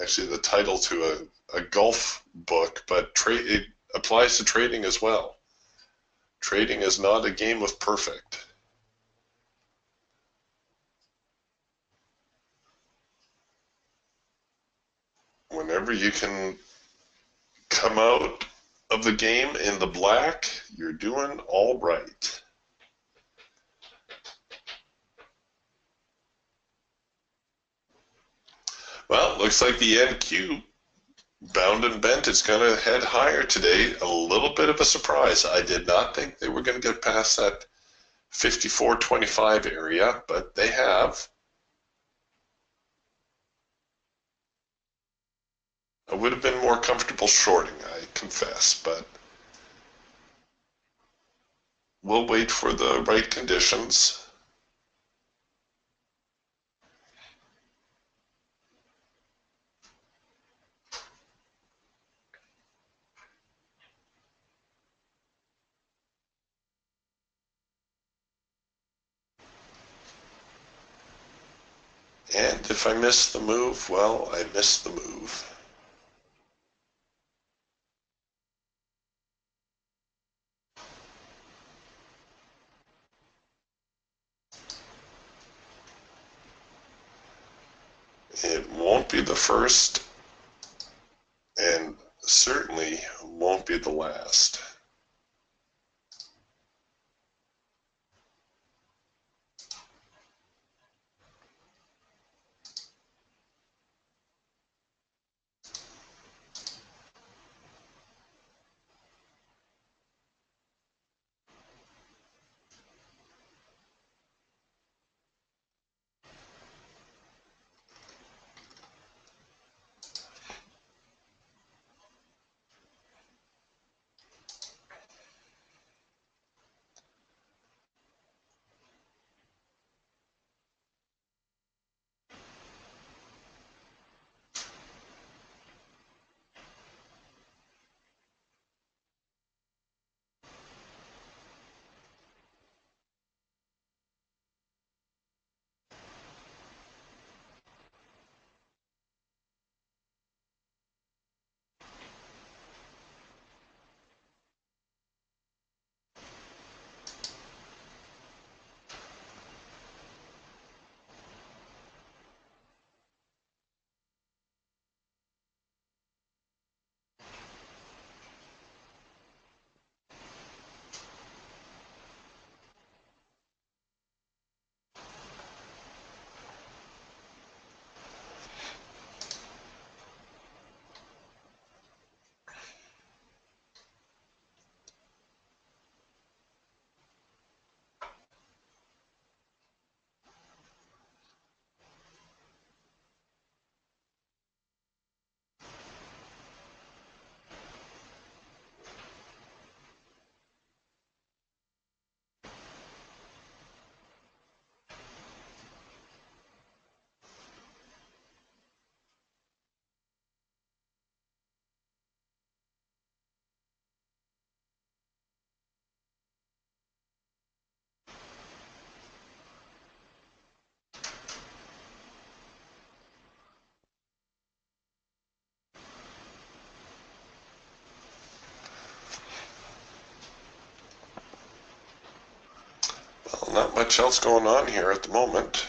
actually the title to a golf book, but it applies to trading as well. Trading is not a game of perfect. Whenever you can come out of the game in the black, you're doing all right. Well, looks like the NQ bound and bent is going to head higher today. A little bit of a surprise. I did not think they were going to get past that 54.25 area, but they have. I would have been more comfortable shorting, I confess, but we'll wait for the right conditions. And if I miss the move, well, I missed the move. It won't be the first, and certainly won't be the last. not much else going on here at the moment.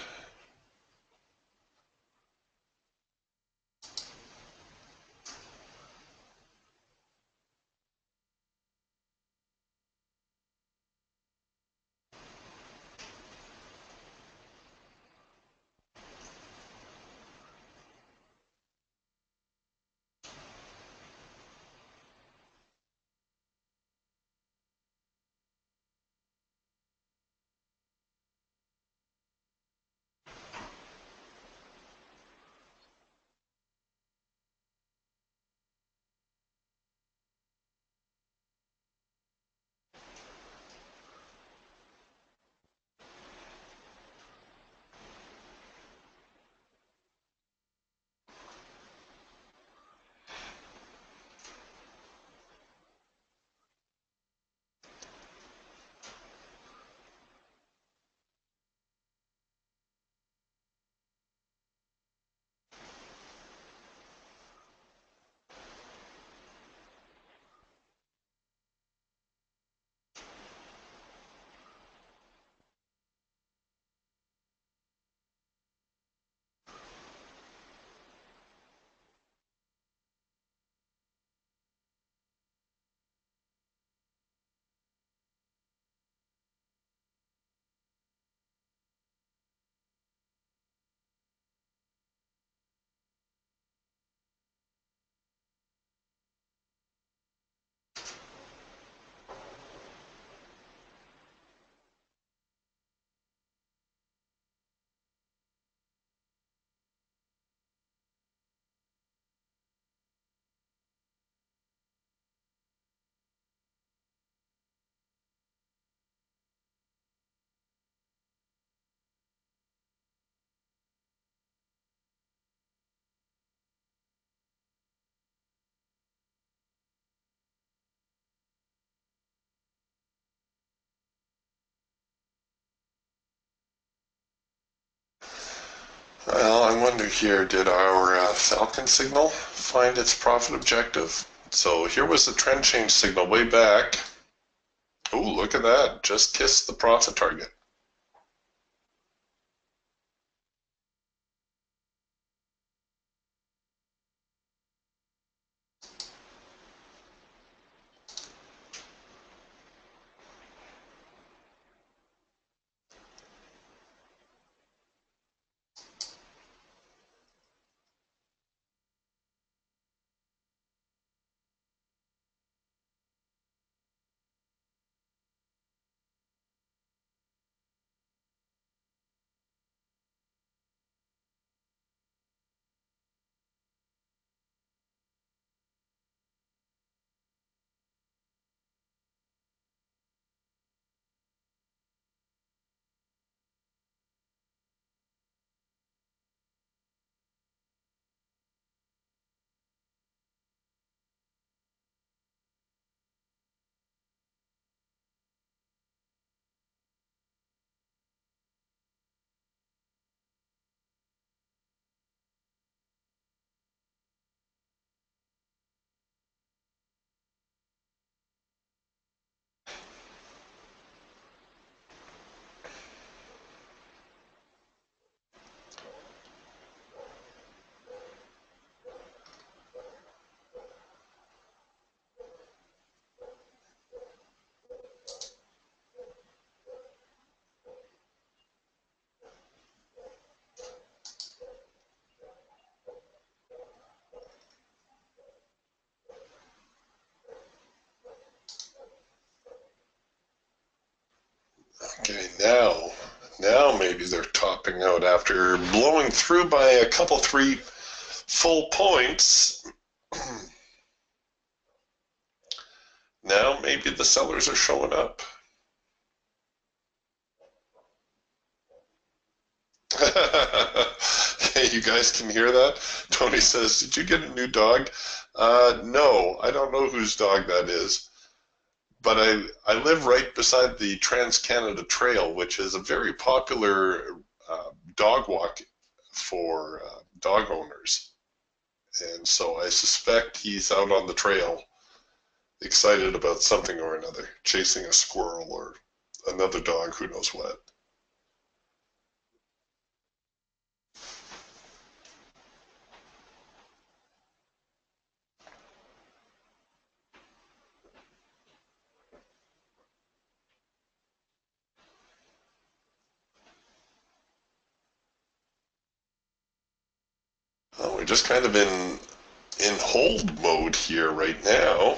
Well, I wonder here, did our Falcon signal find its profit objective? So here was the trend change signal way back. Oh, look at that. Just kissed the profit target. Okay, now maybe they're topping out after blowing through by a couple, 3 full points. Now maybe the sellers are showing up. Hey, you guys can hear that? Tony says, did you get a new dog? No, I don't know whose dog that is. But I live right beside the Trans-Canada Trail, which is a very popular dog walk for dog owners. And so I suspect he's out on the trail, excited about something or another, chasing a squirrel or another dog, who knows what. We're just kind of in hold mode here right now.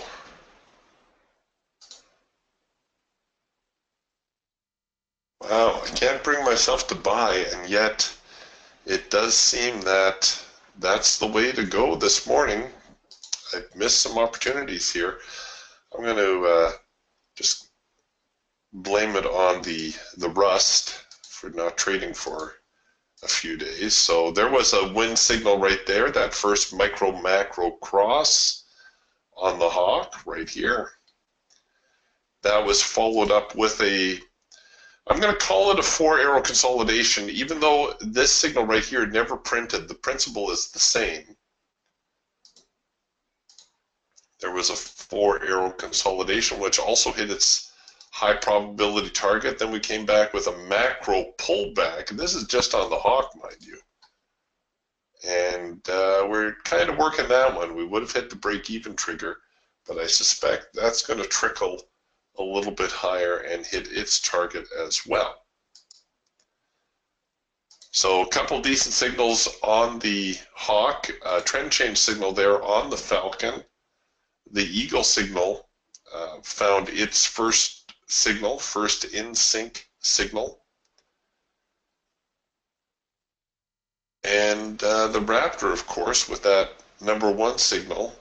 Wow, I can't bring myself to buy, and yet it does seem that that's the way to go this morning. I've missed some opportunities here. I'm going to just blame it on the rust for not trading for a few days. So there was a win signal right there, that first micro macro cross on the hawk right here. That was followed up with I'm going to call it a 4-arrow consolidation, even though this signal right here never printed. The principle is the same. There was a 4-arrow consolidation, which also hit its high probability target. Then we came back with a macro pullback. And this is just on the hawk, mind you. And we're kind of working that one. We would have hit the break-even trigger, but I suspect that's going to trickle a little bit higher and hit its target as well. So a couple decent signals on the hawk, trend change signal there on the falcon. The eagle signal found its first signal, first in sync signal. And the raptor, of course, with that #1 signal.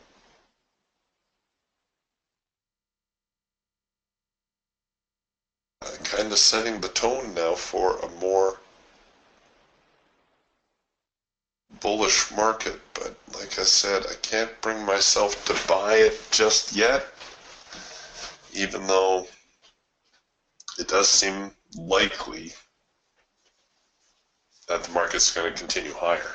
Kind of setting the tone now for a more bullish market, but like I said, I can't bring myself to buy it just yet, even though it does seem likely that the market's going to continue higher.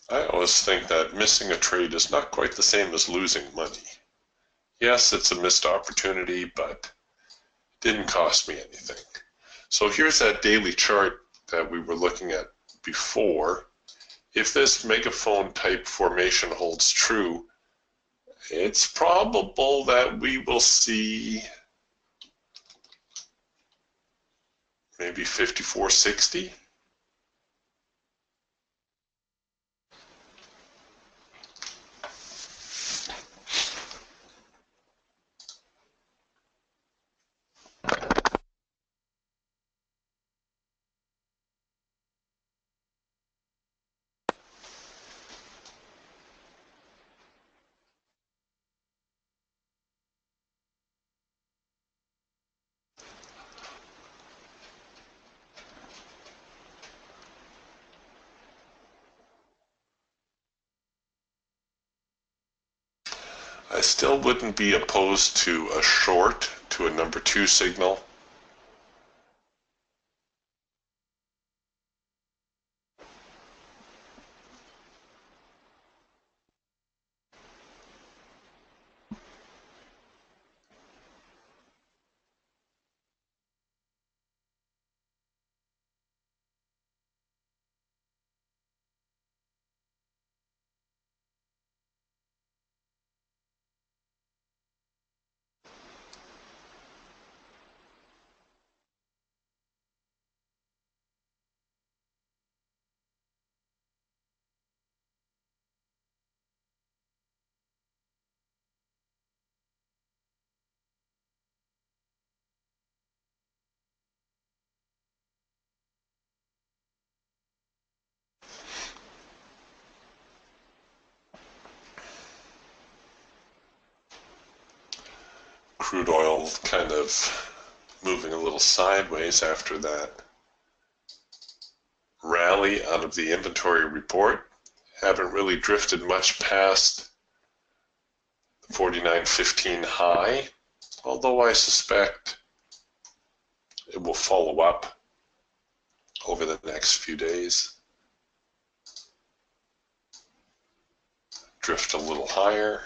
I always think that missing a trade is not quite the same as losing money. Yes, it's a missed opportunity, but it didn't cost me anything. So here's that daily chart that we were looking at before. If this megaphone type formation holds true, it's probable that we will see maybe 54.60. I still wouldn't be opposed to a short to a #2 signal. Crude oil kind of moving a little sideways after that rally out of the inventory report. Haven't really drifted much past the 49.15 high, although I suspect it will follow up over the next few days. Drift a little higher.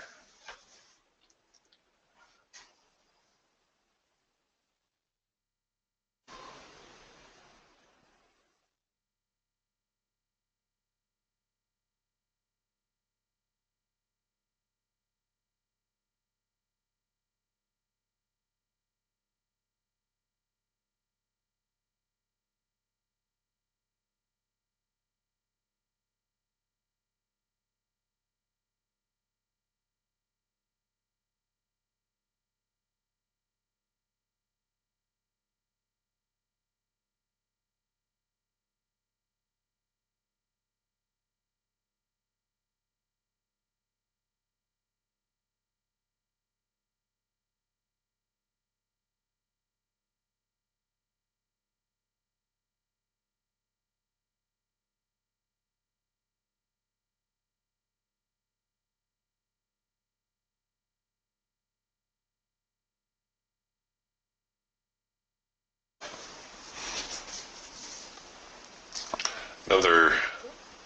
Another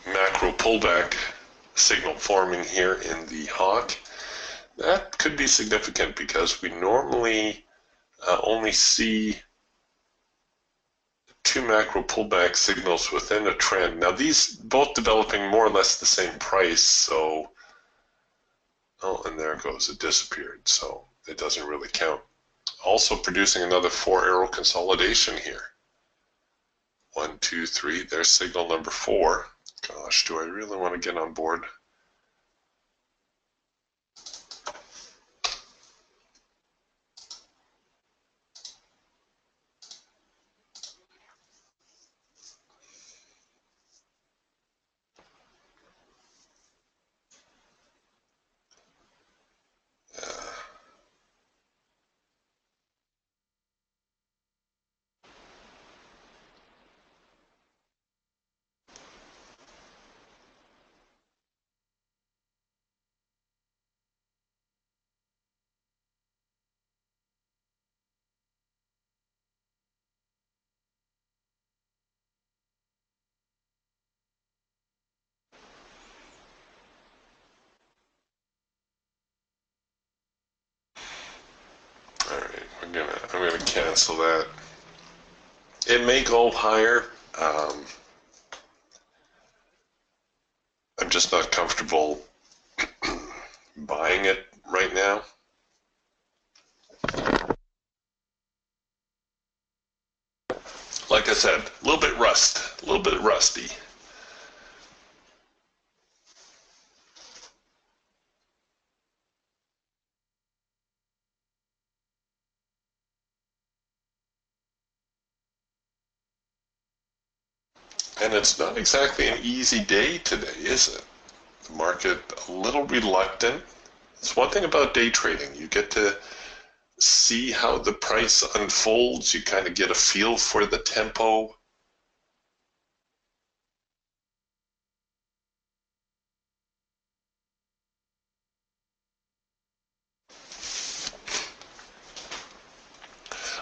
macro pullback signal forming here in the hawk. That could be significant because we normally only see two macro pullback signals within a trend. Now these both developing more or less the same price, so, oh, and there it goes, it disappeared, so it doesn't really count. Also producing another 4-arrow consolidation here. 1, 2, 3, there's signal number 4. Gosh, do I really want to get on board? Alright, I'm gonna cancel that. It may go higher. I'm just not comfortable buying it right now. Like I said, a little bit rusty. And it's not exactly an easy day today, is it? The market a little reluctant. It's one thing about day trading. You get to see how the price unfolds. You kind of get a feel for the tempo.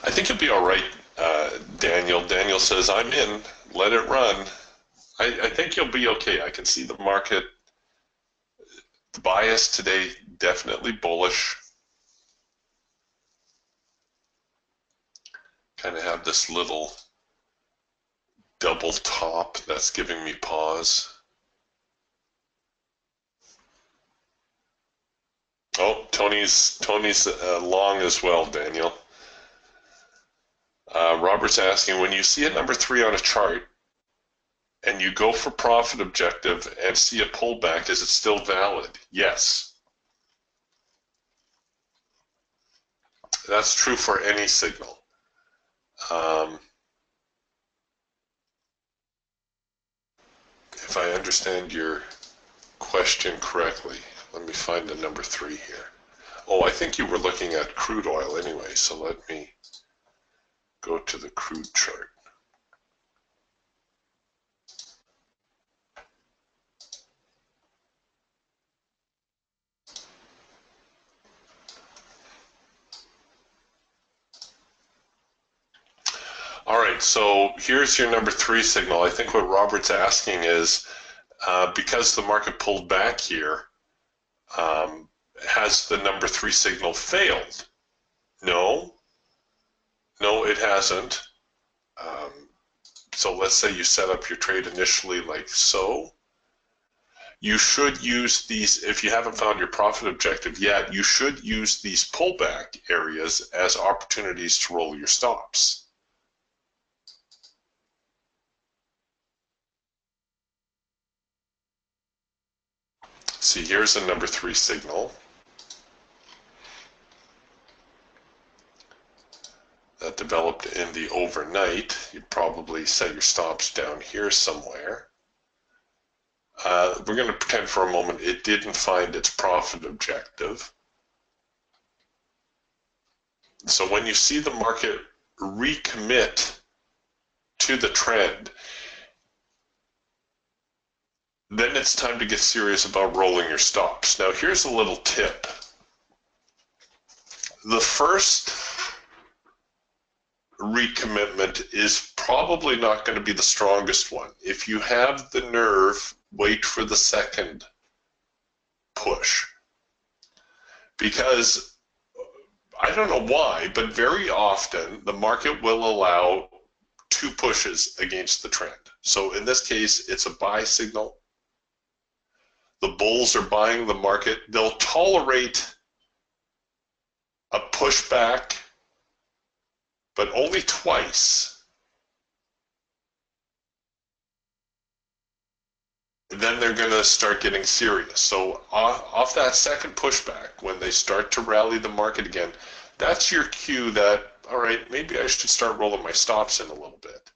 I think you'll be all right, Daniel. Daniel says, I'm in. Let it run. I think you'll be okay. I can see the market. The bias today, definitely bullish. Kind of have this little double top that's giving me pause. Oh, Tony's long as well, Daniel. Robert's asking, when you see a number 3 on a chart and you go for profit objective and see a pullback, is it still valid? Yes. That's true for any signal. If I understand your question correctly, let me find the number 3 here. Oh, I think you were looking at crude oil anyway, so let me go to the crude chart. All right, so here's your number 3 signal. I think what Robert's asking is, because the market pulled back here, has the number 3 signal failed? No, it hasn't. So let's say you set up your trade initially like so. You should use these, if you haven't found your profit objective yet, you should use these pullback areas as opportunities to roll your stops. See, here's a number 3 signal that developed in the overnight. You'd probably set your stops down here somewhere. We're going to pretend for a moment it didn't find its profit objective. So when you see the market recommit to the trend, then it's time to get serious about rolling your stops. Now here's a little tip. The first recommitment is probably not going to be the strongest one. If you have the nerve, wait for the second push. Because I don't know why, but very often the market will allow two pushes against the trend. So in this case, it's a buy signal. The bulls are buying the market. They'll tolerate a pushback, but only twice. Then they're going to start getting serious. So off that second pushback, when they start to rally the market again, that's your cue that, all right, maybe I should start rolling my stops in a little bit.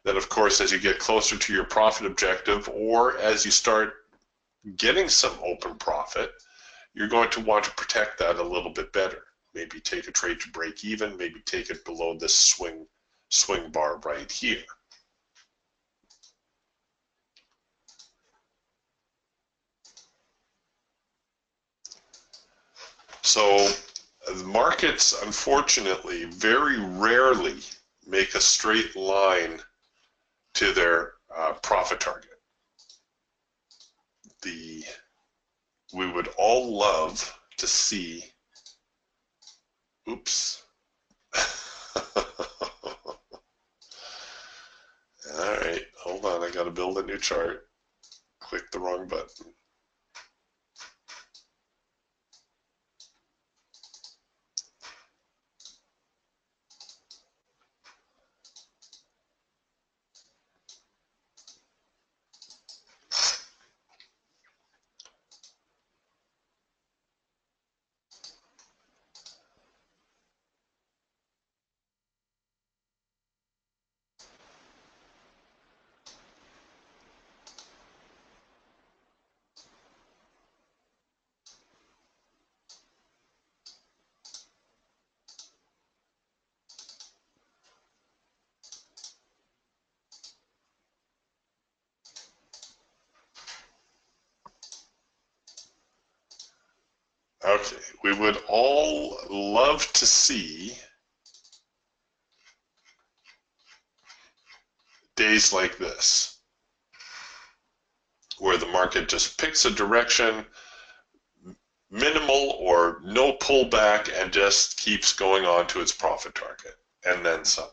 Then, of course, as you get closer to your profit objective, or as you start getting some open profit, you're going to want to protect that a little bit better. Maybe take a trade to break even, maybe take it below this swing bar right here. So the markets, unfortunately, very rarely make a straight line to their profit target. We would all love to see, oops. All right, hold on, I gotta build a new chart. Click the wrong button. Okay, we would all love to see days like this, where the market just picks a direction, minimal or no pullback, and just keeps going on to its profit target, and then some.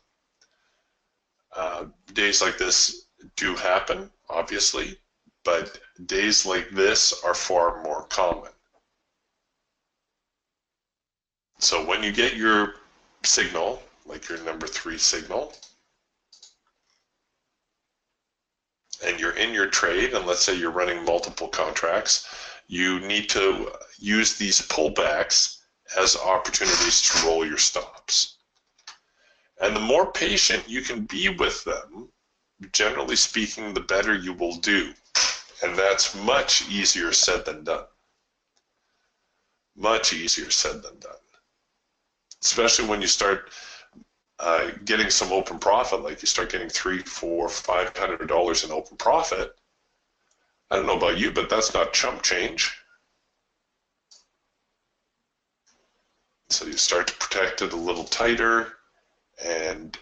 Days like this do happen, obviously, but days like this are far more common. So when you get your signal, like your number 3 signal, and you're in your trade, and let's say you're running multiple contracts, you need to use these pullbacks as opportunities to roll your stops. And the more patient you can be with them, generally speaking, the better you will do. And that's much easier said than done. Much easier said than done. Especially when you start getting some open profit, like you start getting $300, $400, $500 in open profit. I don't know about you, but that's not chump change. So you start to protect it a little tighter, and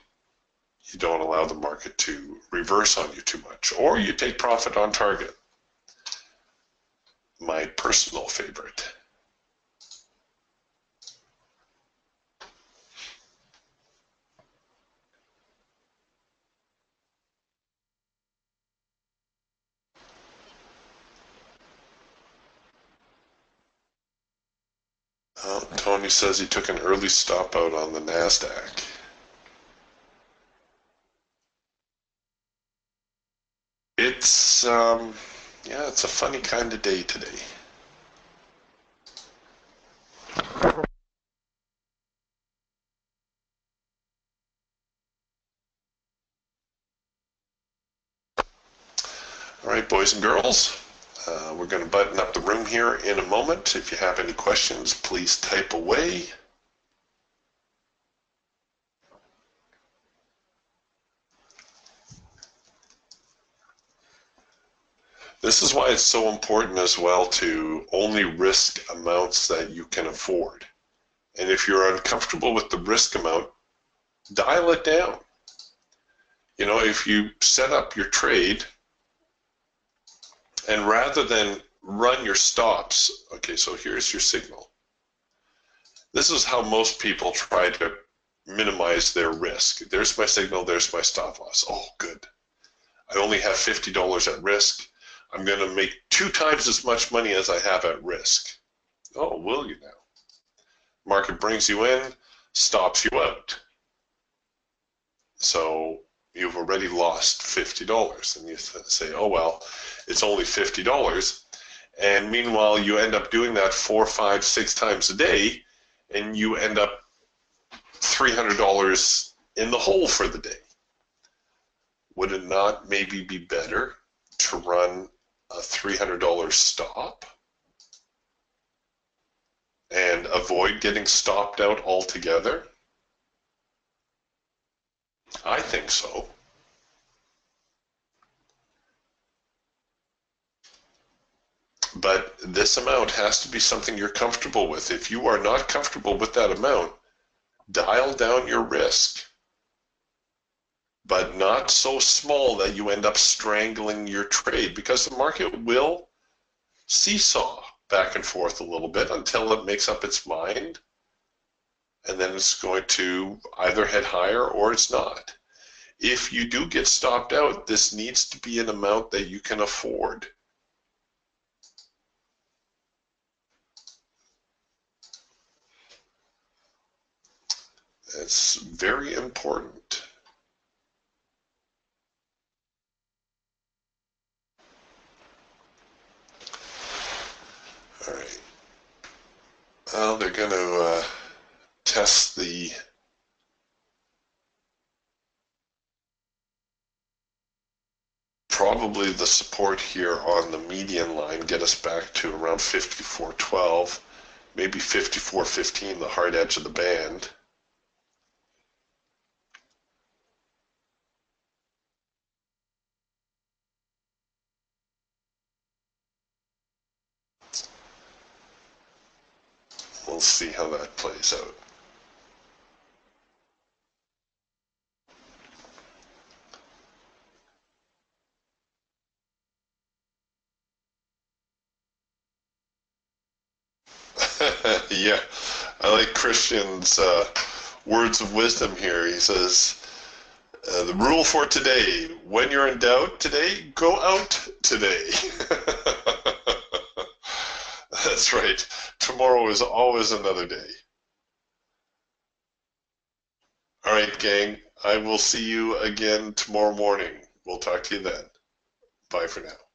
you don't allow the market to reverse on you too much. Or you take profit on target. My personal favorite. Tony says he took an early stop out on the NASDAQ. It's, yeah, it's a funny kind of day today. All right, boys and girls, we're going to button up the room here in a moment. If you have any questions, please type away. This is why it's so important as well to only risk amounts that you can afford. And if you're uncomfortable with the risk amount, Dial it down. You know, if you set up your trade and rather than run your stops, okay, so here's your signal. This is how most people try to minimize their risk. There's my signal, there's my stop loss. Oh, good. I only have $50 at risk. I'm going to make 2 times as much money as I have at risk. Oh, will you now? Market brings you in, stops you out. So you've already lost $50. And you say, oh, well, it's only $50. And meanwhile, you end up doing that 4, 5, 6 times a day, and you end up $300 in the hole for the day. Would it not maybe be better to run a $300 stop and avoid getting stopped out altogether? I think so. But this amount has to be something you're comfortable with. If you are not comfortable with that amount, dial down your risk, but not so small that you end up strangling your trade, because the market will seesaw back and forth a little bit until it makes up its mind, and then it's going to either head higher or it's not. If you do get stopped out, this needs to be an amount that you can afford. It's very important. All right. Well, they're going to test probably the support here on the median line, get us back to around 54.12, maybe 54.15, the hard edge of the band. We'll see how that plays out. Yeah, I like Christian's words of wisdom here. He says, the rule for today, when you're in doubt today, go out today. That's right. Tomorrow is always another day. All right, gang. I will see you again tomorrow morning. We'll talk to you then. Bye for now.